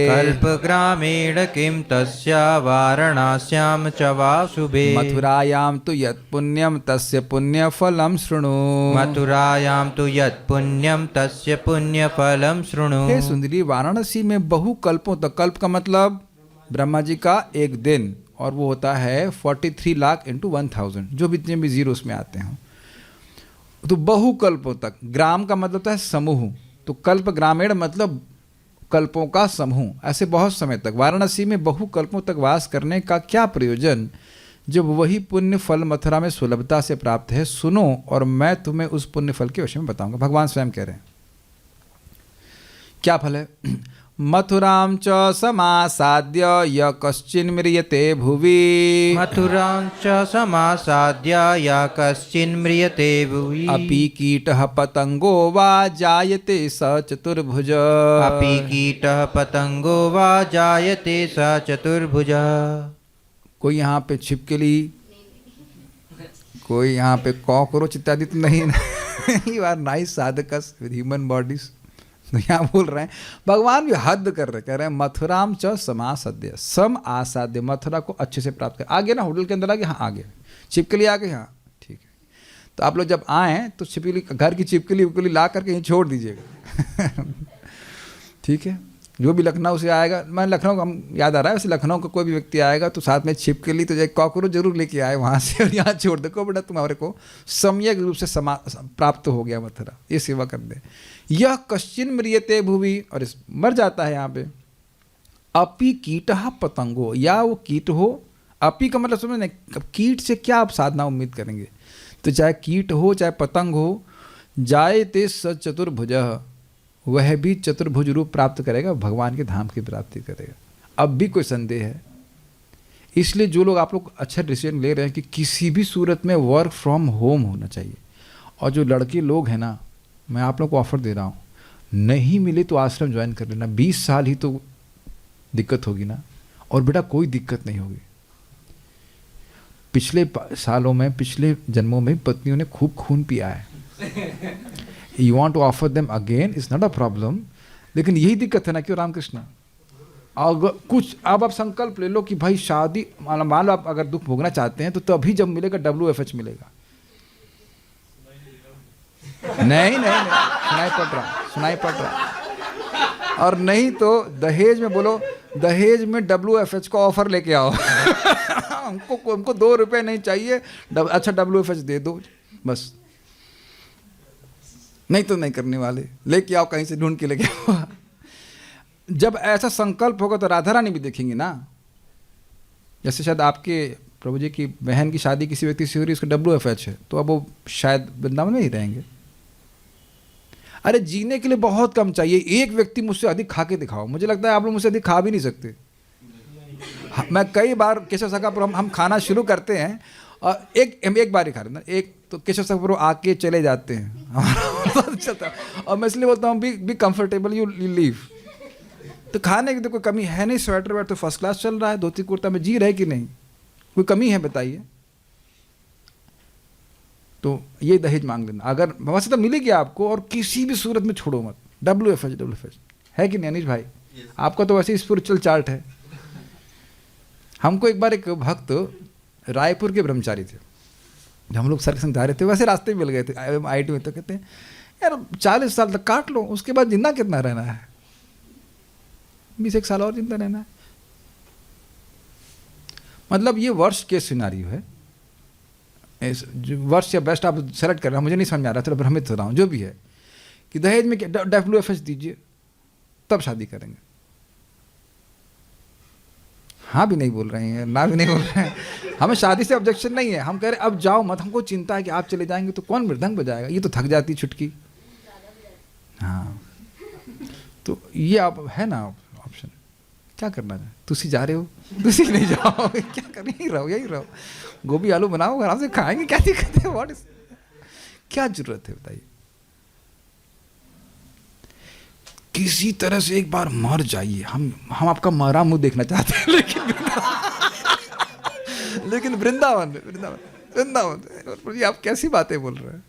कल्पग्रामेण किं तस्य वाराणस्यां च वा शुभे। मथुरायां तु यत् पुण्यं तस्य पुण्यफलं शृणु। मथुरायां तु यत् पुण्यं तस्य पुण्यफलं शृणु। हे सुंदरी, वाराणसी में बहु कल्पों तक, कल्प का मतलब ब्रह्मा जी का एक दिन, और वो होता है 43 लाख इंटू 1000, जो भी जितने भी जीरो उसमें आते हैं, तो बहु कल्पों तक। ग्राम का मतलब होता है समूह, तो कल्प ग्रामीण मतलब कल्पों का समूह, ऐसे बहुत समय तक। वाराणसी में बहु कल्पों तक वास करने का क्या प्रयोजन, जब वही पुण्य फल मथुरा में सुलभता से प्राप्त है। सुनो, और मैं तुम्हें उस पुण्य फल के विषय में बताऊंगा। भगवान स्वयं कह रहे हैं, क्या फल है। मथुरां च समासाद्य य कश्चिन्म्रियते भुवि। मथुरां च समासाद्य य कश्चिन्म्रियते भुवि। अपि कीटः पतंगो वा जायते स चतुर्भुज। अपि कीटः पतंगो वा जायते स चतुर्भुज। कोई यहाँ पे छिपकली, कोई यहाँ पे कॉकरोच इत्यादि तो नहीं। You are nice sadhakas with human bodies. तो यहाँ बोल रहे हैं, भगवान भी हद कर रहे, कह रहे हैं मथुराम च समासाद्य, सम आसाद्य, मथुरा को अच्छे से प्राप्त कर। आगे ना होटल के अंदर आगे, हाँ आगे छिपकली आ गई, हाँ ठीक है। तो आप लोग जब आए तो छिपकली, घर की छिपकली उपकली ला करके यहीं छोड़ दीजिएगा। ठीक है, जो भी लखनऊ से आएगा, मैं लखनऊ, हम याद आ रहा है वैसे, लखनऊ का कोई भी व्यक्ति आएगा तो साथ में छिपकली तो एक कॉकरोच जरूर लेके आए वहाँ से, और यहाँ छोड़ दे को बेटा तुम्हारे को सम्यक रूप से प्राप्त हो गया मथुरा, ये सेवा कर दे। यह कश्चिन म्रियते भुवि, और इस मर जाता है यहाँ पे। अपि कीटः पतंगो, या वो कीट हो। अपि का मतलब समझ, कीट से क्या आप साधना उम्मीद करेंगे। तो चाहे कीट हो चाहे पतंग हो, जायते स चतुर्भुज, वह भी चतुर्भुज रूप प्राप्त करेगा, भगवान के धाम की प्राप्ति करेगा। अब भी कोई संदेह है। इसलिए जो लोग, आप लोग अच्छा डिसीजन ले रहे हैं कि किसी भी सूरत में वर्क फ्रॉम होम होना चाहिए। और जो लड़के लोग हैं ना, मैं आप लोग को ऑफर दे रहा हूँ, नहीं मिले तो आश्रम ज्वाइन कर लेना। 20 साल ही तो दिक्कत होगी ना, और बेटा कोई दिक्कत नहीं होगी। पिछले सालों में, पिछले जन्मों में पत्नियों ने खूब खून पिया है। You want to offer them again, is not a problem. लेकिन यही दिक्कत है ना, क्यों रामकृष्ण। अगर कुछ अब आप संकल्प ले लो कि भाई शादी, मान लो आप अगर दुख भोगना चाहते हैं तो तभी जब मिलेगा WFH मिलेगा। नहीं, सुनाई पड़ रहा। और नहीं तो दहेज में बोलो, दहेज में WFH का ऑफर लेके आओ। हमको 2 रुपए नहीं चाहिए, अच्छा WFH दे दो बस। नहीं तो नहीं करने वाले, लेके आओ कहीं से ढूंढ के लेके आओ। जब ऐसा संकल्प होगा तो राधा रानी भी देखेंगी ना। जैसे शायद आपके प्रभु जी की बहन की शादी किसी व्यक्ति से हो रही है, उसका WFH है, तो अब वो शायद वृंदावन में ही रहेंगे। अरे जीने के लिए बहुत कम चाहिए। एक व्यक्ति मुझसे अधिक खा के दिखाओ। मुझे लगता है आप लोग मुझसे अधिक खा भी नहीं सकते। मैं कई बार केशव सखापुर हम खाना शुरू करते हैं और एक बार ही खा लेना, एक तो केशव सखापुर आके चले जाते हैं। चलता, और मैं इसलिए बोलता हूँ बी कंफर्टेबल, यू लीव। तो खाने की तो कोई कमी है नहीं। स्वेटर वेटर तो फर्स्ट क्लास चल रहा है, धोती कुर्ता में जी रहे कि नहीं, कोई कमी है बताइए। तो ये दहेज मांग लेना, अगर वैसे तो मिलेगी आपको, और किसी भी सूरत में छोड़ो मत। WFH है कि नहीं अनिश भाई? आपका तो वैसे स्पिरिचुअल चार्ट है। हमको एक बार एक भक्त रायपुर के ब्रह्मचारी थे, जब हम लोग सर के संग जा रहे थे, वैसे रास्ते में मिल गए थे IIT में। तो कहते हैं यार 40 साल तक काट लो, उसके बाद जिंदा कितना रहना है, 21 साल और जिंदा रहना है। मतलब ये वर्ष के सिनारियो है, वर्ष या बेस्ट आप सेलेक्ट कर रहे हैं, मुझे नहीं समझ आ रहा, थोड़ा भ्रमित हो रहा हूँ। जो भी है कि दहेज में क्या WFH दीजिए तब शादी करेंगे। हाँ भी नहीं बोल रहे हैं, ना भी नहीं बोल रहे हैं। हमें शादी से ऑब्जेक्शन नहीं है, हम कह रहे हैं अब जाओ मत। हमको चिंता है कि आप चले जाएंगे तो कौन मृदंग बजाएगा, ये तो थक जाती छुटकी। हाँ, तो ये आप है ना ऑप्शन। क्या करना है, तुसी जा रहे हो, तुसी नहीं जाओ, क्या कर, यही रहो। गोभी आलू बनाओ, आराम से खाएंगे, क्या दिक्कत है, व्हाट इज, क्या जरूरत है बताइए। किसी तरह से एक बार मर जाइए। हम आपका मरा मुंह देखना चाहते हैं, लेकिन वृंदावन वृंदावन से। ये आप कैसी बातें बोल रहे हैं?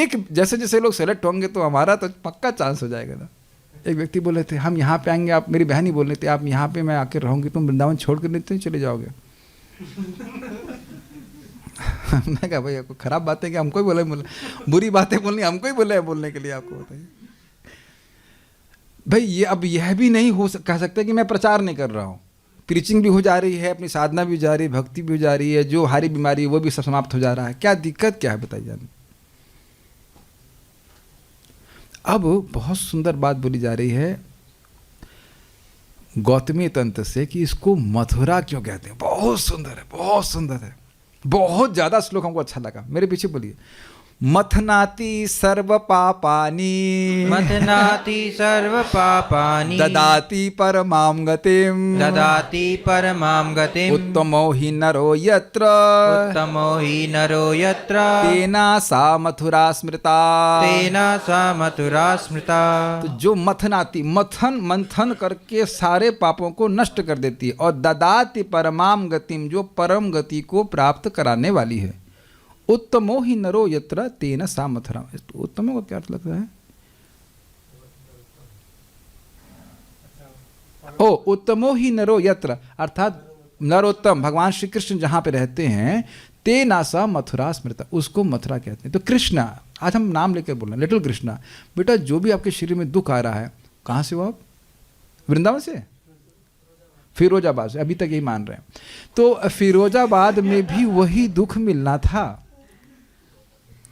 एक जैसे जैसे लोग सेलेक्ट होंगे तो हमारा तो पक्का चांस हो जाएगा ना। एक व्यक्ति बोले थे हम यहाँ पे आएंगे, आप, मेरी बहन ही बोल रही थी आप यहाँ पे मैं आके रहूँगी, तुम वृंदावन छोड़ कर नहीं चले जाओगे। मैं कहा भाई आपको खराब बातें कि हमको ही बोले, बुरी बातें बोलनी हमको ही बोले बोलने के लिए, आपको बताइए भाई। ये अब यह भी नहीं कह सकते कि मैं प्रचार नहीं कर रहा हूँ। प्रीचिंग भी हो जा रही है, अपनी साधना भी हो जा रही है, भक्ति भी हो जा रही है, जो हारी बीमारी वो भी सब समाप्त हो जा रहा है। क्या दिक्कत क्या है बताइए जान। अब बहुत सुंदर बात बोली जा रही है गौतमी तंत्र से कि इसको मथुरा क्यों कहते हैं। बहुत सुंदर है, बहुत सुंदर है, बहुत ज्यादा श्लोक हमको अच्छा लगा। मेरे पीछे बोलिए। मथनाति सर्व पापानि, मथनाति सर्व पापानि, ददाति परमां गतिं, ददाति परमां गतिम्, उत्तमो हि नरो यत्र, उत्तमो हि नरो यत्र, तेना सा मथुरा स्मृता, तेना सा मथुरा स्मृता। तो जो मथनाति, मंथन करके सारे पापों को नष्ट कर देती है, और ददाति परमां गतिम, जो परम गति को प्राप्त कराने वाली है। उत्तमो ही नरो यत्र तेन सा मथुरा। उत्तमो को क्या अर्थ लगता है? ओ उत्तमो ही नरो यत्र, अर्थात नरोत्तम भगवान श्री कृष्ण जहां पे रहते हैं, तेना सा मथुरा स्मृता, उसको मथुरा कहते हैं। तो कृष्णा, आज हम नाम लेकर बोल रहे हैं, लिटिल कृष्णा। बेटा जो भी आपके शरीर में दुख आ रहा है, कहां से हो आप? वृंदावन से, फिरोजाबाद से, अभी तक यही मान रहे हैं। तो फिरोजाबाद में भी वही दुख मिलना था।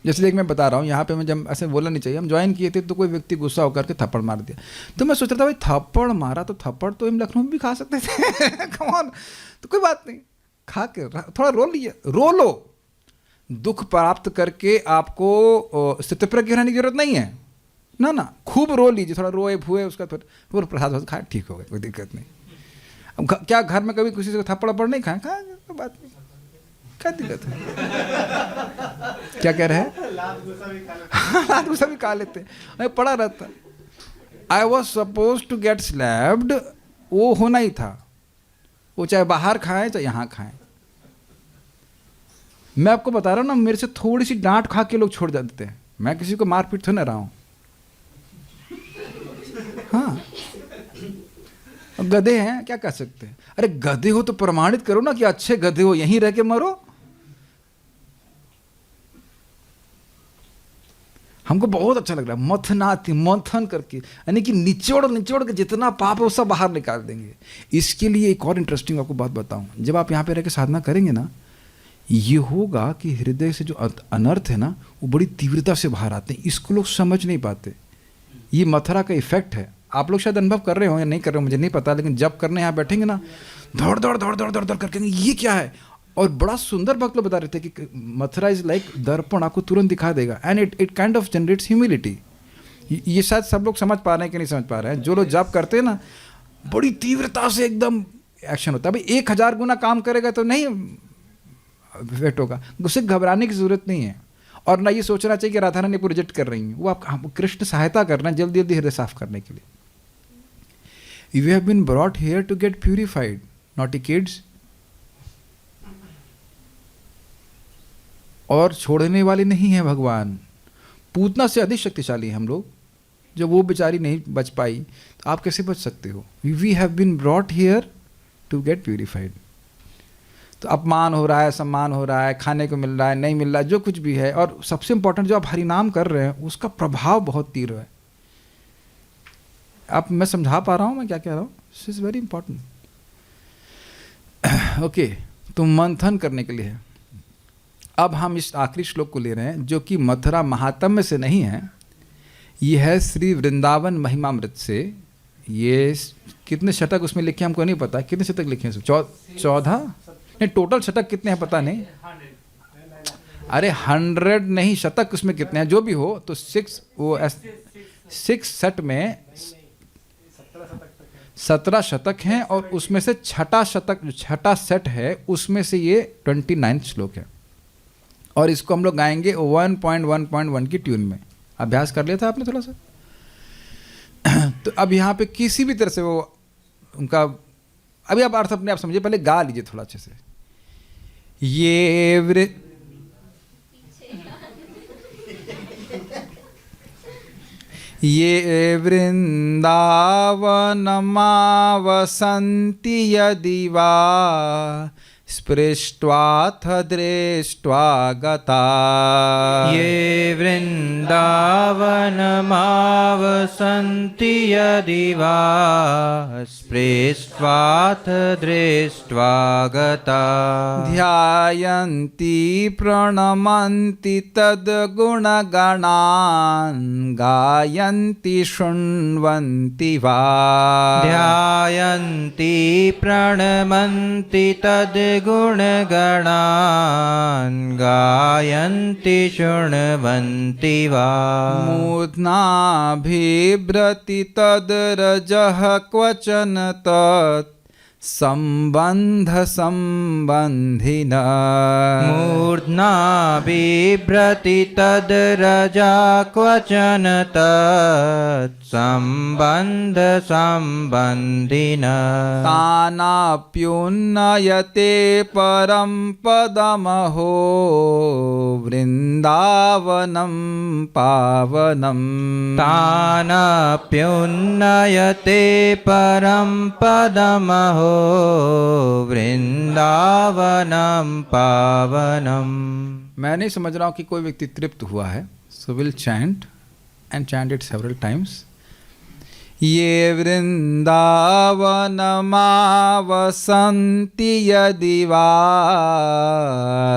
जैसे मैं बता रहा हूँ, यहाँ पे मैं जब ऐसे बोलना नहीं चाहिए, हम ज्वाइन किए थे तो कोई व्यक्ति गुस्सा होकर के थप्पड़ मार दिया। तो मैं सोच रहा था भाई थप्पड़ मारा तो थप्पड़ तो हम लखनऊ में भी खा सकते थे। कम ऑन, तो कोई बात नहीं, खा के थोड़ा रो लीजिए, रो लो। दुख प्राप्त करके आपको स्थितप्रज्ञ रहने की जरूरत नहीं है ना, ना, खूब रो लीजिए, थोड़ा रोए भूए, उसका फिर प्रसाद खाए, ठीक हो गया, कोई दिक्कत नहीं। अब क्या घर में कभी किसी से थप्पड़ पड़ नहीं खाए? खाए, कोई बात नहीं, क्या दिक्कत है? क्या कह रहे हैं? लात गुस्सा भी खा लेते हैं, पड़ा रहता। I was suppose to get slapped, वो होना ही था। वो चाहे बाहर खाएं चाहे यहाँ खाएं। मैं आपको बता रहा हूँ ना, मेरे से थोड़ी सी डांट खा के लोग छोड़ देते हैं। मैं किसी को मारपीट तो नहीं रहा हूँ। हाँ, गधे हैं, क्या कर सकते हैं? अरे गधे हो तो प्रमाणित करो ना कि अच्छे गधे हो, यहीं रह के मरो। हमको बहुत अच्छा लग रहा है मथनाति, मंथन करके, यानी कि निचोड़ के जितना पाप है वो सब बाहर निकाल देंगे। इसके लिए एक और इंटरेस्टिंग आपको बात बताऊं, जब आप यहाँ पे रह के साधना करेंगे ना, ये होगा कि हृदय से जो अनर्थ है ना, वो बड़ी तीव्रता से बाहर आते हैं। इसको लोग समझ नहीं पाते। ये मथुरा का इफेक्ट है। आप लोग शायद अनुभव कर रहे हो या नहीं कर रहे हो मुझे नहीं पता, लेकिन जब करने यहाँ बैठेंगे ना, दौड़ दौड़ करके ये क्या है। और बड़ा सुंदर भक्त लोग बता रहे थे कि मथुरा इज लाइक दर्पण, आपको तुरंत दिखा देगा, and it kind of generates humility. ये शायद सब लोग समझ पा रहे हैं कि नहीं समझ पा रहे हैं। जो लोग जब करते हैं ना, बड़ी तीव्रता से एकदम एक्शन होता है। भाई 1000 गुना काम करेगा तो नहीं इफेक्ट होगा, उससे घबराने की जरूरत नहीं है। और ना ये सोचना चाहिए कि राधा रानी को रिजेक्ट कर रही हैं, वो आप कृष्ण सहायता करना है जल्दी जल्दी हृदय साफ करने के लिए। You have been brought here to get purified, naughty kids. और छोड़ने वाले नहीं है भगवान। पूतना से अधिक शक्तिशाली हैं हम लोग। जब वो बेचारी नहीं बच पाई तो आप कैसे बच सकते हो? We have been brought here to get purified. तो अपमान हो रहा है, सम्मान हो रहा है, खाने को मिल रहा है, नहीं मिल रहा है, जो कुछ भी है, और सबसे इंपॉर्टेंट जो आप हरिनाम कर रहे हैं उसका प्रभाव बहुत तीव्र है। आप, मैं समझा पा रहा हूँ मैं क्या कह रहा हूँ? This is very important. Okay, तो मंथन करने के लिए है। अब हम इस आखिरी श्लोक को ले रहे हैं जो कि मथुरा महात्म्य से नहीं है, ये है श्री वृंदावन महिमामृत से। ये कितने शतक उसमें लिखे हमको नहीं पता, कितने शतक लिखे हैं? 14 नहीं, टोटल शतक कितने हैं पता नहीं। अरे 100 नहीं, शतक उसमें कितने हैं जो भी हो, तो 6 सेट में 17 शतक हैं, और उसमें से छठा शतक, जो छठा सेट है, उसमें से ये 29 श्लोक है। और इसको हम लोग गाएंगे 1.1.1 की ट्यून में। अभ्यास कर लिया था आपने थोड़ा सा? तो अब यहाँ पे किसी भी तरह से वो उनका, अभी आप अर्थ अपने आप समझिए, पहले गा लीजिए थोड़ा अच्छे से। ये ये वृन्दावनमावसन्ति यदि वा स्पृष्ट्वाथ दृष्ट्वा गता। ये वृन्दावनमावसन्ति यदि वा स्पृष्ट्वाथ दृष्ट्वा गता। ध्यायन्ति प्रणमन्ति तद्गुणगणान् गायन्ति शृण्वन्ति वा। ध्यायन्ति प्रणमन्ति तद्गुणगणान् गायन्ति शृण्वन्ति वा। मूर्ध्नाभिभ्रति तद्रजः क्वचन तत् सम्बन्ध सम्बन्धिनः। मूर्ध्ना बिभ्रति तद्रजा क्वचन तत् सम्बन्ध सम्बन्धिनः। तानाप्युन्नयते परं पदमहो वृन्दावनं पावनम्। तानप्युन्नयते परं पदमहो वृंदावनम पावनम। मैं नहीं समझ रहा हूँ कि कोई व्यक्ति तृप्त हुआ है, so will chant and chant it several times. ये वृन्दावनमावसन्ति यदि वा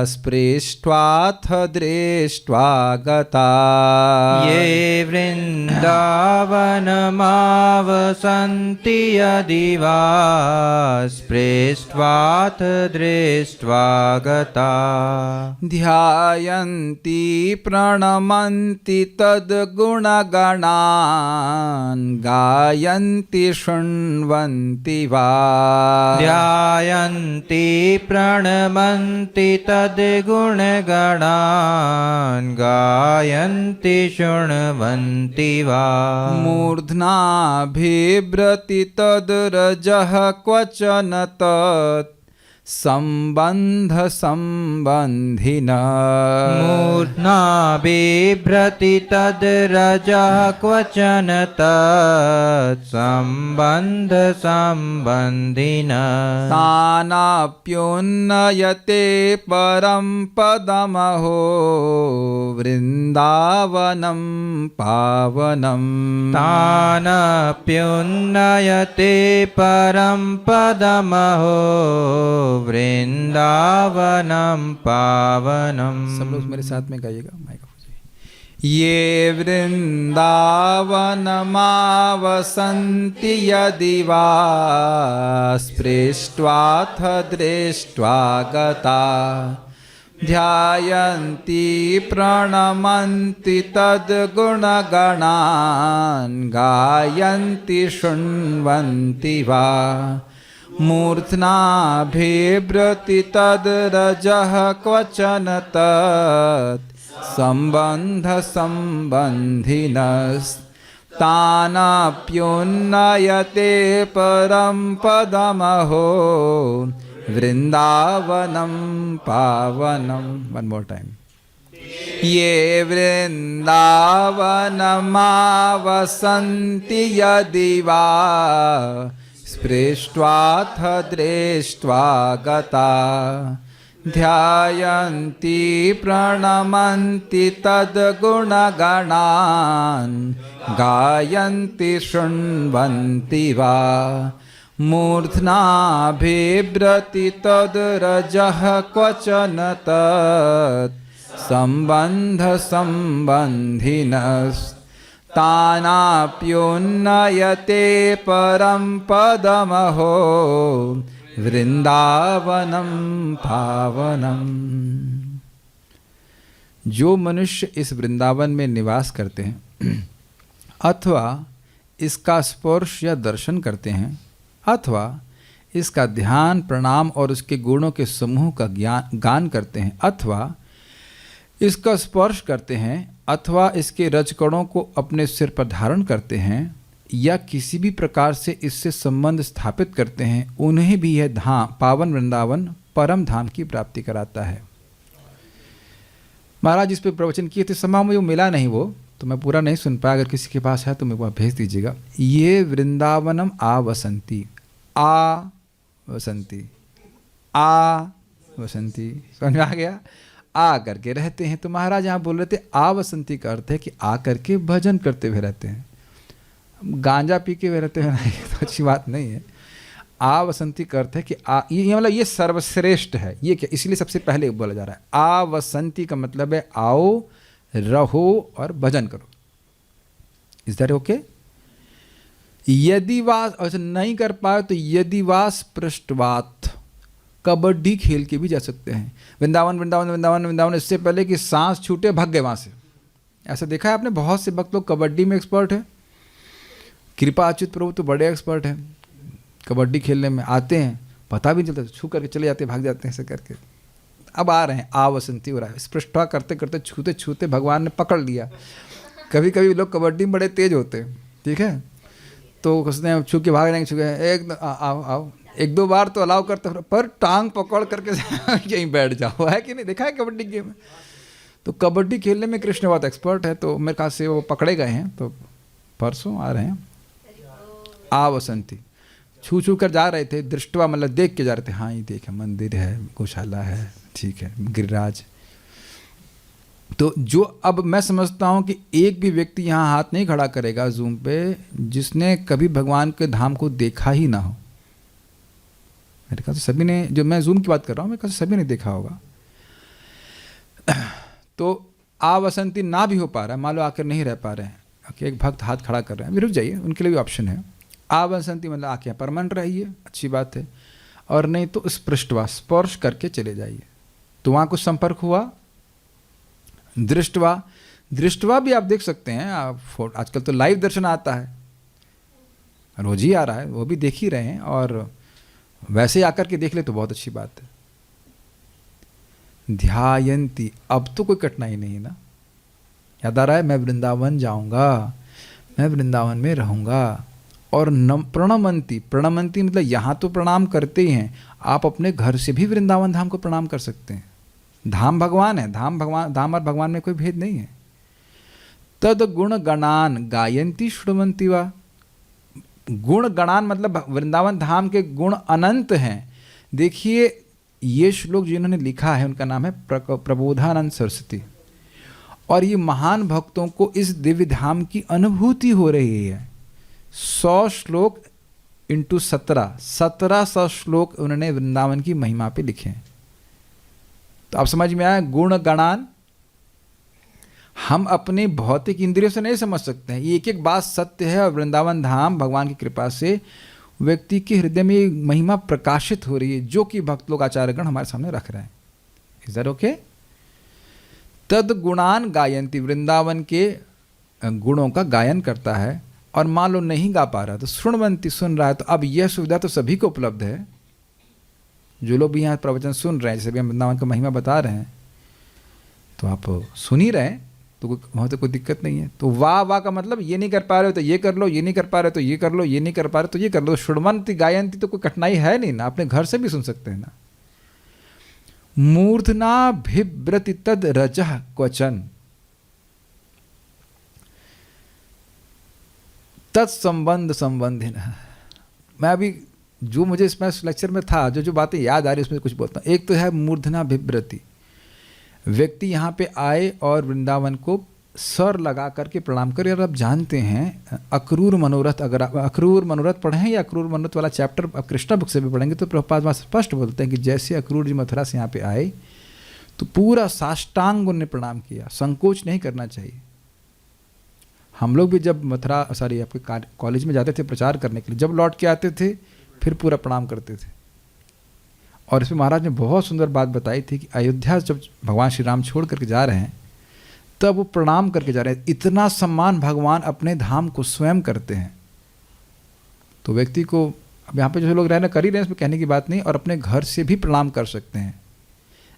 स्पृष्ट्वाथ दृष्ट्वा गता। ये वृन्दावनमावसन्ति यदि वा स्पृष्ट्वाथ दृष्ट्वा गता। ध्यायन्ति प्रणमन्ति तद्गुणगणान् गायन्ति शृण्वन्ति वा। ध्यायन्ति प्रणमन्ति तद्गुणगणान् गायन्ति शृण्वन्ति वा। मूर्ध्नाभिभ्रति तद्रजः क्वचन तत् सम्बन्ध सम्बन्धिनः। मूर्ध्ना बिभ्रति तद्रजः क्वचन तत् सम्बन्ध सम्बन्धिनः। तानाप्युन्नयते परं पदमहो वृन्दावनं पावनम्। तानप्युन्नयते परं पदमहो वृंदावनम पावनम। सब लोग मेरे साथ में गाइएगा, माइक ऑफ कीजिए। ये वृन्दावनमावसन्ति यदि वा स्पृष्ट्वाथ दृष्ट्वा गता। ध्यायन्ति प्रणमन्ति तद्गुणगणान् गायन्ति शृण्वन्ति वा। मूर्ध्नाभिभ्रति तद्रजः क्वचन तत् सम्बन्ध सम्बन्धिनस्तानाप्युन्नयते परं पदमहो वृन्दावनं पावनम्। One more time. ये वृन्दावनमावसन्ति यदि वा स्पृष्ट्वाथ दृष्ट्वा गता। ध्यायन्ति प्रणमन्ति तद्गुणगणान् गायन्ति शृण्वन्ति वा। मूर्ध्नाभिभ्रति तद्रजः क्वचन तत् सम्बन्ध सम्बन्धिनस्तानाप्युन्नयते परं पदमहो वृंदावनम पावनम। जो मनुष्य इस वृंदावन में निवास करते हैं अथवा इसका स्पर्श या दर्शन करते हैं अथवा इसका ध्यान प्रणाम और उसके गुणों के समूह का गान करते हैं अथवा इसका स्पर्श करते हैं अथवा इसके रजकणों को अपने सिर पर धारण करते हैं या किसी भी प्रकार से इससे संबंध स्थापित करते हैं, उन्हें भी यह धाम पावन वृंदावन परम धाम की प्राप्ति कराता है। महाराज इस पे प्रवचन किए थे, समा में वो मिला नहीं वो, तो मैं पूरा नहीं सुन पाया, अगर किसी के पास है तो मेरे को भेज दीजिएगा। ये वृंदावनम आ वसंती, आ वसंती, आ वसंती, समझ में आ गया? आ करके रहते हैं। तो महाराज यहाँ बोल रहे थे आ वसंती का अर्थ है कि आ करके भजन करते हुए रहते हैं। गांजा पी के हुए रहते हैं ना, ये तो अच्छी बात नहीं है। आ वसंती का अर्थ है कि ये मतलब ये सर्वश्रेष्ठ है। ये क्या, इसलिए सबसे पहले बोला जा रहा है। आ वसंती का मतलब है आओ, रहो और भजन करो। Is that okay? यदि वास अच्छा नहीं कर पाए तो यदि वास पृष्ठवात, कबड्डी खेल के भी जा सकते हैं। वृंदावन वृंदावन वृंदावन वृंदावन, इससे पहले कि सांस छूटे भाग गए वहाँ से। ऐसा देखा है आपने? बहुत से भक्त लोग कबड्डी में एक्सपर्ट है। कृपा अच्युत प्रभु तो बड़े एक्सपर्ट हैं कबड्डी खेलने में। आते हैं, पता भी नहीं चलता, छू करके चले जाते, भाग जाते हैं ऐसे करके। अब आ रहे हैं, आ वसंती हो रहा है। स्पृष्टता करते करते छूते छूते भगवान ने पकड़ लिया। कभी कभी लोग कबड्डी में बड़े तेज होते हैं, ठीक है, तो उसने छू के भाग जाएंगे, छू के एक आओ आओ, एक दो बार तो अलाउ करते, पर टांग पकड़ करके यहीं बैठ जाओ, है कि नहीं? देखा है कबड्डी गेम में? तो कबड्डी खेलने में कृष्ण बहुत एक्सपर्ट है। तो मेरे ख्याल से वो पकड़े गए हैं, तो परसों आ रहे हैं। आ वसंती, छू छू कर जा रहे थे, दृष्टवा मतलब देख के जा रहे थे। हाँ ये देखे, मंदिर है, गौशाला है, ठीक है, गिरिराज। तो जो अब मैं समझता हूँ कि एक भी व्यक्ति यहाँ हाथ नहीं खड़ा करेगा जूम पे जिसने कभी भगवान के धाम को देखा ही ना हो। मेरे ख्याल से सभी ने, जो मैं जूम की बात कर रहा हूँ, मेरे ख्याल से सभी ने देखा होगा। तो आ वसंती ना भी हो पा रहा है, मान लो आकर नहीं रह पा रहे हैं, एक भक्त हाथ खड़ा कर रहे हैं, रुक जाइए, उनके लिए भी ऑप्शन है। आ वसंती मतलब आके परमानेंट रहिए, अच्छी बात है। और नहीं तो स्पृष्टवा, स्पर्श करके चले जाइए। तो वहाँ कुछ संपर्क हुआ। दृष्टवा, दृष्टवा भी आप देख सकते हैं। आप आजकल तो लाइव दर्शन आता है, रोज ही आ रहा है, वो भी देख ही रहे हैं। और वैसे आकर के देख ले तो बहुत अच्छी बात है। ध्यायंती, अब तो कोई कठिनाई नहीं है ना। याद आ रहा है, मैं वृंदावन जाऊंगा, मैं वृंदावन में रहूंगा। और प्रणमंती, प्रणमंती मतलब यहाँ तो प्रणाम करते ही हैं, आप अपने घर से भी वृंदावन धाम को प्रणाम कर सकते हैं। धाम भगवान है, धाम भगवान, धाम और भगवान में कोई भेद नहीं है। तद गुण गणान गायंती श्रुण्वन्ति वा, गुण गणान मतलब वृंदावन धाम के गुण अनंत हैं। देखिए ये श्लोक जिन्होंने लिखा है उनका नाम है प्रबोधानंद सरस्वती, और ये महान भक्तों को इस दिव्य धाम की अनुभूति हो रही है। 100 श्लोक इंटू 1700 श्लोक उन्होंने वृंदावन की महिमा पे लिखे हैं। तो आप समझ में आया, गुण गणान हम अपने भौतिक इंद्रियों से नहीं समझ सकते हैं। ये एक एक बात सत्य है, और वृंदावन धाम भगवान की कृपा से व्यक्ति के हृदय में महिमा प्रकाशित हो रही है, जो कि भक्त लोग आचार्यगण हमारे सामने रख रहे हैं। Is that okay? तद गुणान गायंती, वृंदावन के गुणों का गायन करता है। और मान लो नहीं गा पा रहा तो श्रुण्वन्ति, सुन रहा है। तो अब यह सुविधा तो सभी को उपलब्ध है, जो लोग भी यहाँ प्रवचन सुन रहे हैं, जैसे भी हम वृंदावन का महिमा बता रहे हैं, तो आप सुन ही रहे हैं, तो वहाँ तो कोई दिक्कत नहीं है। तो वाह वाह का मतलब ये नहीं कर पा रहे हो तो ये कर लो, ये नहीं कर पा रहे हो तो ये कर लो, ये नहीं कर पा रहे तो ये कर लो। श्रुण्वन्ति गायंती तो कोई कठिनाई है नहीं ना, अपने घर से भी सुन सकते हैं ना। मूर्धना भिव्रति तद रजः क्वचन, तत्संबंध संबंधिन। मैं अभी जो मुझे इसमें लेक्चर में था, जो बातें याद आ रही उसमें कुछ बोलता हूँ। एक तो है मूर्धना भिव्रति, व्यक्ति यहाँ पे आए और वृंदावन को सर लगा करके प्रणाम करे। और आप जानते हैं अक्रूर मनोरथ, अगर आप अक्रूर मनोरथ पढ़ें या अक्रूर मनोरथ वाला चैप्टर आप कृष्णा बुक से भी पढ़ेंगे तो प्रभुपाद वहाँ स्पष्ट बोलते हैं कि जैसे अक्रूर जी मथुरा से यहाँ पे आए तो पूरा साष्टांग उन्होंने प्रणाम किया, संकोच नहीं करना चाहिए। हम लोग भी जब मथुरा आपके कॉलेज में जाते थे प्रचार करने के लिए, जब लौट के आते थे फिर पूरा प्रणाम करते थे। और इसमें महाराज ने बहुत सुंदर बात बताई थी कि अयोध्या जब भगवान श्री राम छोड़ करके जा रहे हैं तब वो प्रणाम करके जा रहे हैं। इतना सम्मान भगवान अपने धाम को स्वयं करते हैं। तो व्यक्ति को, अब यहाँ पे जो लोग रहना कर ही रहे हैं, इसमें कहने की बात नहीं, और अपने घर से भी प्रणाम कर सकते हैं।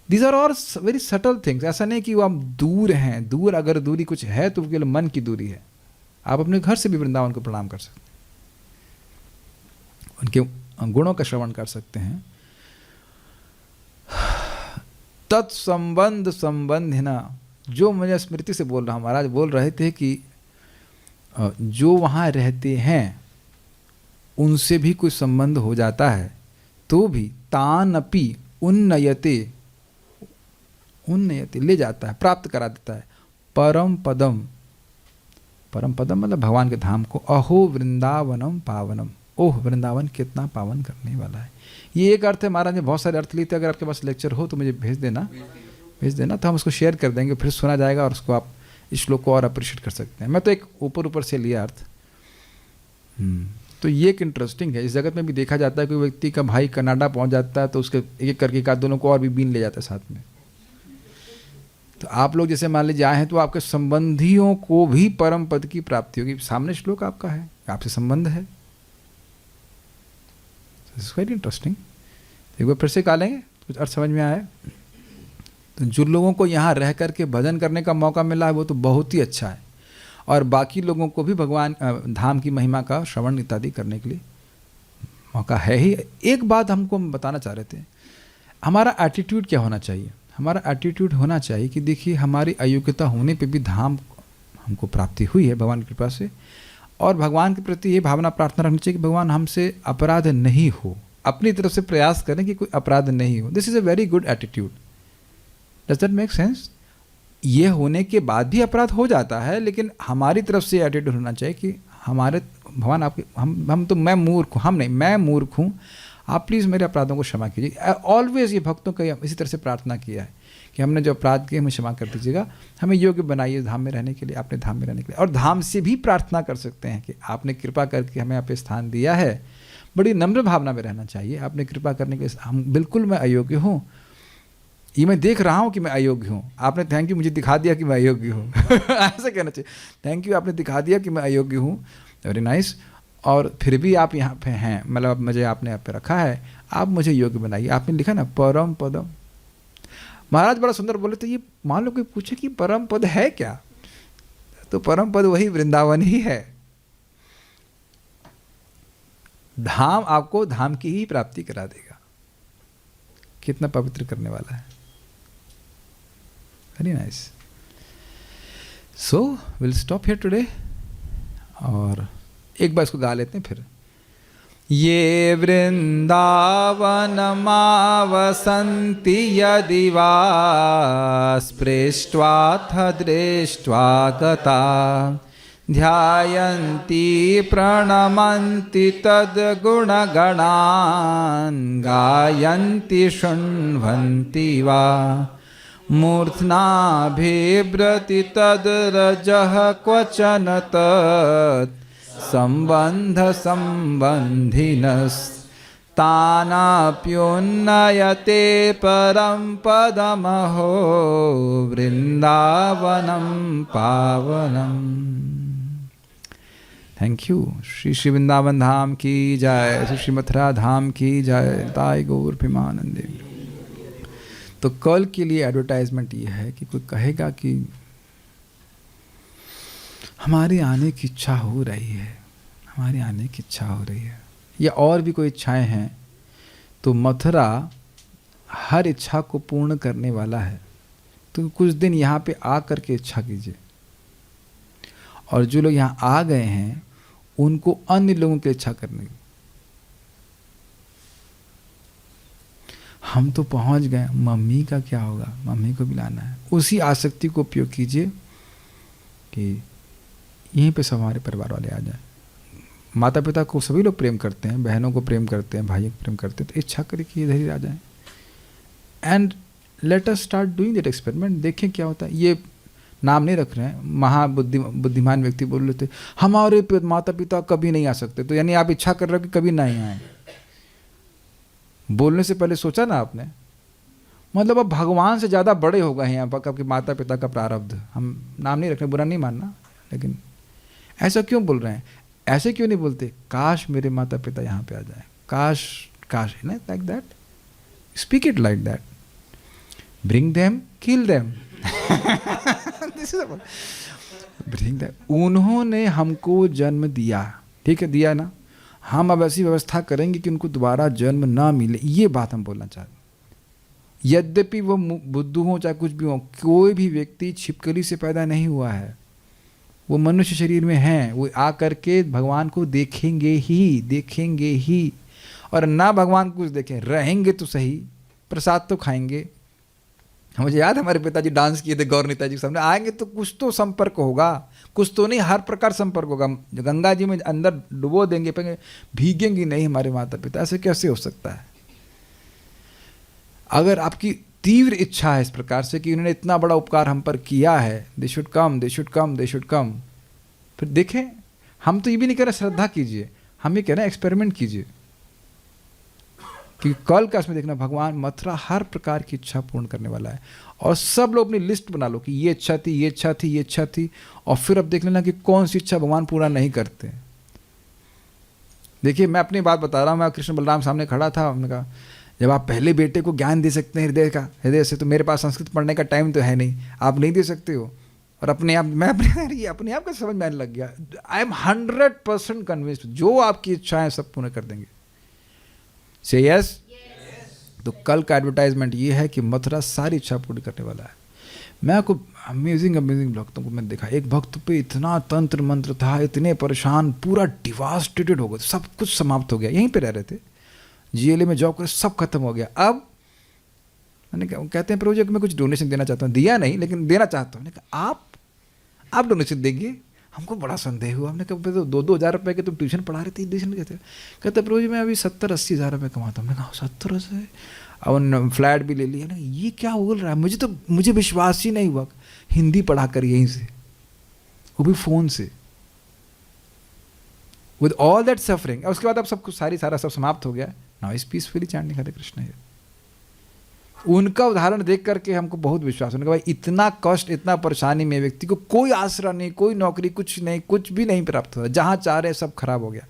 These are all very subtle things. ऐसा नहीं कि वो हम दूर हैं, दूर अगर दूरी कुछ है तो केवल मन की दूरी है। आप अपने घर से भी वृंदावन को प्रणाम कर सकते हैं, उनके गुणों का श्रवण कर सकते हैं। तत्संबंध संबंधिना, जो मुझे स्मृति से बोल रहा हूँ, महाराज बोल रहे थे कि जो वहाँ रहते हैं उनसे भी कोई संबंध हो जाता है तो भी तानपि उन्नयते, उन्नयते ले जाता है, प्राप्त करा देता है। परम पदम, परम पदम मतलब भगवान के धाम को। अहो वृंदावनम पावनम, ओह वृंदावन कितना पावन करने वाला है। ये एक अर्थ है। महाराज ने बहुत सारे अर्थ लिए थे। अगर आपके पास लेक्चर हो तो मुझे भेज देना तो हम उसको शेयर कर देंगे, फिर सुना जाएगा और उसको आप इस श्लोक को और अप्रिशिएट कर सकते हैं। मैं तो एक ऊपर से लिया अर्थ। तो ये एक इंटरेस्टिंग है। इस जगत में भी देखा जाता है कोई व्यक्ति का भाई कनाडा पहुंच जाता है तो उसके एक करके का दोनों को और भी बीन ले जाता है साथ में। तो आप लोग जैसे मान लीजिए आए हैं तो आपके संबंधियों को भी परम पद की प्राप्ति होगी। सामने श्लोक आपका है, आपसे संबंध है। It's very interesting. एक बार फिर से निकालेंगे, कुछ अर्थ समझ में आया। तो जो लोगों को यहाँ रह करके भजन करने का मौका मिला है वो तो बहुत ही अच्छा है, और बाकी लोगों को भी भगवान धाम की महिमा का श्रवण इत्यादि करने के लिए मौका है ही। एक बात हमको बताना चाह रहे थे, हमारा एटीट्यूड क्या होना चाहिए। हमारा एटीट्यूड होना चाहिए कि देखिए हमारी अयोग्यता होने पे भी धाम हमको प्राप्ति हुई है भगवान की कृपा से, और भगवान के प्रति ये भावना प्रार्थना रखनी चाहिए कि भगवान हमसे अपराध नहीं हो। अपनी तरफ से प्रयास करें कि कोई अपराध नहीं हो। This is a very good attitude. Does that make sense? ये होने के बाद भी अपराध हो जाता है, लेकिन हमारी तरफ से एटीट्यूड होना चाहिए कि हमारे भगवान आपके हम तो मैं मूर्ख हूँ, हम नहीं मैं मूर्ख हूँ, आप प्लीज़ मेरे अपराधों को क्षमा कीजिए। ऑलवेज ये भक्तों का इसी तरह से प्रार्थना किया है कि हमने जो अपराध किए हमें क्षमा कर दीजिएगा, हमें योग्य बनाइए धाम में रहने के लिए, आपने धाम में रहने के लिए। और धाम से भी प्रार्थना कर सकते हैं कि आपने कृपा करके हमें यहाँ पे स्थान दिया है। बड़ी नम्र भावना में रहना चाहिए। आपने कृपा करने के हम बिल्कुल मैं अयोग्य हूँ, ये मैं देख रहा हूँ कि मैं अयोग्य हूँ, आपने थैंक यू मुझे दिखा दिया कि मैं अयोग्य हूँ ऐसा कहना चाहिए, थैंक यू आपने दिखा दिया कि मैं अयोग्य हूँ, वेरी नाइस। और फिर भी आप यहाँ पे हैं, मतलब मुझे आपने यहाँ पे रखा है, आप मुझे योग्य बनाइए। आपने लिखा ना परम पदम। महाराज बड़ा सुंदर बोले थे, ये मान लो कोई पूछे कि परम पद है क्या, तो परम पद वही वृंदावन ही है। धाम आपको धाम की ही प्राप्ति करा देगा। कितना पवित्र करने वाला है। Very nice. So will stop here today, और एक बार इसको गा लेते हैं फिर। ये वृंदावनमावसन्ति यदि वा स्पृष्ट्वाथ दृष्ट्वा गता ध्यायन्ति प्रणमन्ति तद्गुणगणान् गायन्ति शृण्वन्ति वा मूर्ध्नाभिव्रति तद्रजः क्वचन तत् संबंध संबंधिनस्तानाप्युन्नयते परम पदमहो वृंदावनम पावनम। Thank you. श्री श्री वृंदावन धाम की जय, श्री मथुरा धाम की जय, ताई गौर प्रेमानंदे। तो कल के लिए एडवर्टाइजमेंट ये है कि कोई कहेगा कि हमारी आने की इच्छा हो रही है, हमारी आने की इच्छा हो रही है, या और भी कोई इच्छाएं हैं, तो मथुरा हर इच्छा को पूर्ण करने वाला है। तो कुछ दिन यहाँ पे आ करके इच्छा कीजिए, और जो लोग यहाँ आ गए हैं उनको अन्य लोगों की इच्छा करने की। हम तो पहुँच गए, मम्मी का क्या होगा, मम्मी को भी लाना है। उसी आसक्ति को उपयोग कीजिए कि यहीं पे सब हमारे परिवार वाले आ जाएं। माता पिता को सभी लोग प्रेम करते हैं, बहनों को प्रेम करते हैं, भाइयों को प्रेम करते हैं, तो इच्छा करें कि इधर ही आ जाएं। And let us start doing that experiment. देखें क्या होता है। ये नाम नहीं रख रहे हैं, बुद्धिमान व्यक्ति बोल रहे थे हमारे माता पिता कभी नहीं आ सकते, तो यानी आप इच्छा कर रहे हो कि कभी नहीं आए। बोलने से पहले सोचा ना आपने, मतलब अब भगवान से ज़्यादा बड़े हो गए हैं यहाँ पर आपके माता पिता का प्रारब्ध। हम नाम नहीं रख रहे, बुरा नहीं मानना, लेकिन ऐसा क्यों बोल रहे हैं? ऐसे क्यों नहीं बोलते काश मेरे माता पिता यहाँ पे आ जाए, काश काश, है ना, like that, speak it like that, bring them kill them bring them. उन्होंने हमको जन्म दिया, ठीक है, दिया ना, हम अब ऐसी व्यवस्था करेंगे कि उनको दोबारा जन्म ना मिले। ये बात हम बोलना चाहते हैं। यद्यपि वो बुद्धू हो चाहे कुछ भी हो, कोई भी व्यक्ति छिपकली से पैदा नहीं हुआ है, वो मनुष्य शरीर में हैं, वो आ करके भगवान को देखेंगे ही। और ना भगवान को कुछ देखें, रहेंगे तो सही, प्रसाद तो खाएंगे। मुझे याद है हमारे पिताजी डांस किए थे गौर नेताजी के सामने, आएंगे तो कुछ तो संपर्क होगा, कुछ तो नहीं, हर प्रकार संपर्क होगा। गंगा जी में अंदर डुबो देंगे, भीगेंगी नहीं हमारे माता पिता, ऐसे कैसे हो सकता है? अगर आपकी तीव्र इच्छा है इस प्रकार से कि उन्होंने इतना बड़ा उपकार हम पर किया है, they should come, they should come, they should come, फिर देखें। हम तो ये भी नहीं कह रहे श्रद्धा कीजिए, हम ये कह रहे हैं एक्सपेरिमेंट कीजिए कि कल का इसमें देखना भगवान मथुरा हर प्रकार की इच्छा पूर्ण करने वाला है। और सब लोग अपनी लिस्ट बना लो कि ये इच्छा थी, ये इच्छा थी, ये इच्छा थी, और फिर अब देख लेना कि कौन सी इच्छा भगवान पूरा नहीं करते। देखिए मैं अपनी बात बता रहा हूँ, मैं कृष्ण बलराम सामने खड़ा था, हमने कहा जब आप पहले बेटे को ज्ञान दे सकते हैं हृदय से, तो मेरे पास संस्कृत पढ़ने का टाइम तो है नहीं, आप नहीं दे सकते हो। और अपने आप मैं अपने आप का समझ में आने लग गया। आई एम 100% कन्विंस्ड, जो आपकी इच्छाएं सब पूर्ण कर देंगे। से यस। तो कल का एडवर्टाइजमेंट ये है कि मथुरा सारी इच्छा पूर्ण करने वाला है। मैं आपको अमेजिंग भक्तों को मैं देखा, एक भक्त पे इतना तंत्र मंत्र था, इतने परेशान, पूरा डिवास्टेटेड हो गए, सब कुछ समाप्त हो गया। यहीं पे रह रहे थे, जीएलए में जॉब कर, सब खत्म हो गया। अब मैंने कहा, कहते हैं प्रभु जी मैं कुछ डोनेशन देना चाहता हूँ, दिया नहीं लेकिन देना चाहता हूँ। मैंने कहा आप डोनेशन देंगे? हमको बड़ा संदेह हुआ। हमने कहा तो 2-2 हज़ार रुपये के तुम ट्यूशन पढ़ा रहे थे, ट्यूशन कहते। कहते प्रभु जी मैं अभी 70-80 हज़ार रुपये कमाता हूँ। हमने कहा 70-80? अब फ्लैट भी ले लिया। ये क्या बोल रहा है? मुझे विश्वास ही नहीं हुआ। हिंदी पढ़ा कर यहीं से, वो भी फ़ोन से, विद ऑल दैट सफरिंग। और उसके बाद अब सब कुछ सारा सब समाप्त हो गया। नाउ इज पीसफुली चैंटिंग हरे कृष्ण है। उनका उदाहरण देख करके हमको बहुत विश्वास होने का, भाई इतना कष्ट, इतना परेशानी में व्यक्ति को कोई आसरा नहीं, कोई नौकरी, कुछ नहीं, कुछ भी नहीं प्राप्त हुआ, जहाँ चाह रहे सब खराब हो गया,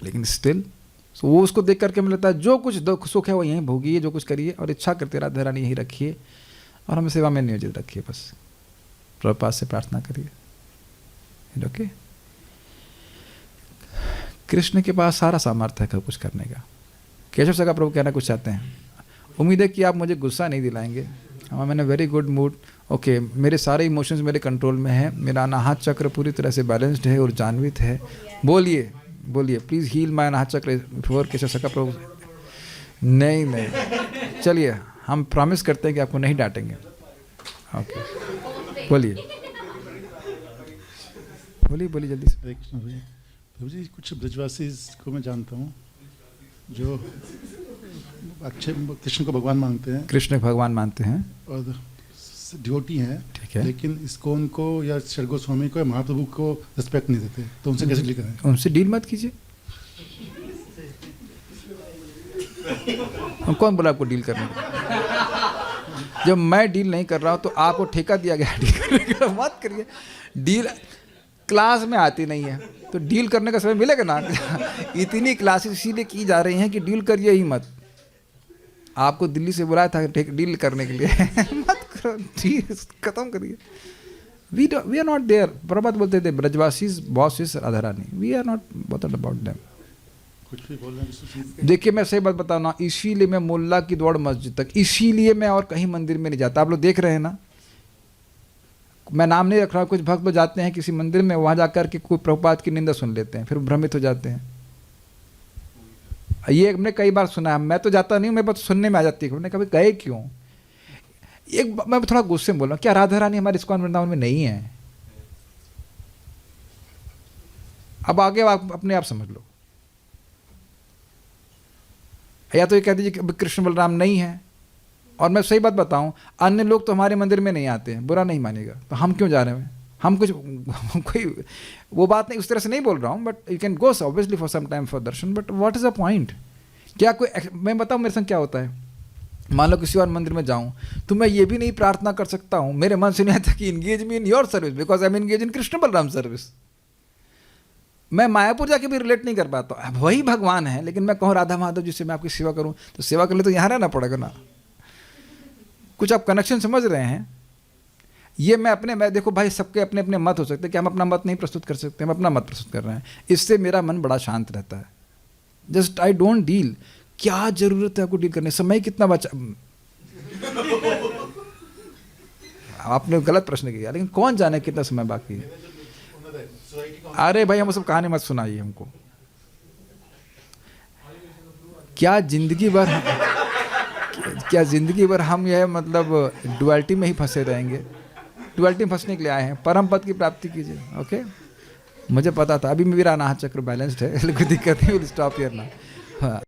लेकिन स्टिल वो उसको देख करके हमें लगता है जो कुछ दुख सुख है वो यहीं भोगिए, जो कुछ करिए, और इच्छा करते राधे रानी यहीं रखिए, और हमें सेवा में नियोजित रखिए। बस प्रभुपाद से प्रार्थना करिए। ओके, कृष्ण के पास सारा सामर्थ्य है कुछ करने का। केशव सगा प्रभु कहना कुछ चाहते हैं? उम्मीद है कि आप मुझे गुस्सा नहीं दिलाएंगे। हाँ, मैंने वेरी गुड मूड। ओके, मेरे सारे इमोशंस मेरे कंट्रोल में है, मेरा अनाहत चक्र पूरी तरह से बैलेंस्ड है और जानवित है। बोलिए बोलिए, प्लीज़ हील माय अनाहत चक्र फॉर केशव सगा प्रभु। नहीं, चलिए हम प्रॉमिस करते हैं कि आपको नहीं डांटेंगे। ओके, बोलिए बोलिए जल्दी से। हरे कृष्ण भैया। प्रभु जी कुछ ब्रजवासी को मैं जानता हूँ जो अच्छे कृष्ण को भगवान मानते हैं, कृष्ण भगवान मानते हैं और डिवोटी हैं, ठीक है, लेकिन इस्कॉन को या श्री गोस्वामी को या महाप्रभु को रिस्पेक्ट नहीं देते, तो उनसे कैसे डील करें? उनसे डील मत कीजिए। कौन बोला आपको डील करने का? जब मैं डील नहीं कर रहा हूँ तो आपको ठेका दिया गया डील करने का, मत करिए। डील क्लास में आती नहीं है तो डील करने का समय मिलेगा ना? इतनी क्लासेस इसीलिए की जा रही हैं कि डील करिए ही मत। आपको दिल्ली से बुलाया था डील करने के लिए। मत करो, खत्म करिए। We are not there. Prabhat बोलते थे Brajavasis bosses Radha Rani, we are not bothered about them. कुछ भी बोल रहे हैं। देखिए मैं सही बात बताऊँ ना, इसीलिए मैं मुल्ला की दौड़ मस्जिद तक, इसीलिए मैं और कहीं मंदिर में नहीं जाता। आप लोग देख रहे हैं ना, मैं नाम नहीं रख रहा हूँ, कुछ भक्त लोग जाते हैं किसी मंदिर में, वहाँ जाकर के कोई प्रभुपाद की निंदा सुन लेते हैं, फिर भ्रमित हो जाते हैं। ये हमने कई बार सुना है। मैं तो जाता नहीं हूँ, मेरे बात सुनने में आ जाती है। हमने कभी गए क्यों? मैं थोड़ा गुस्से में बोल रहा हूँ, क्या राधा रानी हमारे इस्कॉन वृंदावन में नहीं है? अब आगे आप अपने आप समझ लो। या तो ये कह दीजिए कि कृष्ण बलराम नहीं है। और मैं सही बात बताऊं, अन्य लोग तो हमारे मंदिर में नहीं आते हैं, बुरा नहीं मानेगा, तो हम क्यों जा रहे हैं? हम कुछ कोई वो बात नहीं, उस तरह से नहीं बोल रहा हूँ, but you can go obviously for some time for darshan, but what is the point? क्या कोई, मैं बताऊँ मेरे संग क्या होता है, मान लो किसी और मंदिर में जाऊँ तो मैं ये भी नहीं प्रार्थना कर सकता हूँ, मेरे मन से नहीं आता कि engage me in your service because I am engage in Krishna Balram service. मैं मायापुर जाके भी रिलेट नहीं कर पाता। वही भगवान है, लेकिन मैं कहूँ राधा माधव जी से मैं आपकी सेवा करूँ, तो सेवा कर ले तो यहाँ रहना पड़ेगा ना। कुछ आप कनेक्शन समझ रहे हैं? ये मैं देखो भाई, सबके अपने अपने मत हो सकते हैं कि हम अपना मत नहीं प्रस्तुत कर सकते, हम अपना मत प्रस्तुत कर रहे हैं। इससे मेरा मन बड़ा शांत रहता है। Just I don't deal. क्या जरूरत है आपको डील करने, समय कितना बचा। आपने गलत प्रश्न किया, लेकिन कौन जाने कितना समय बाकी है। अरे भाई हम सब कहानी मत सुनाइए हमको। क्या जिंदगी भर हम यह मतलब डुअलिटी में ही फंसे रहेंगे। डुअलिटी में फंसने के लिए आए हैं, परम पद की प्राप्ति कीजिए। ओके, मुझे पता था अभी मेरा अनाहत चक्र बैलेंस्ड है, कोई दिक्कत नहीं, विल स्टॉप हियर नाउ।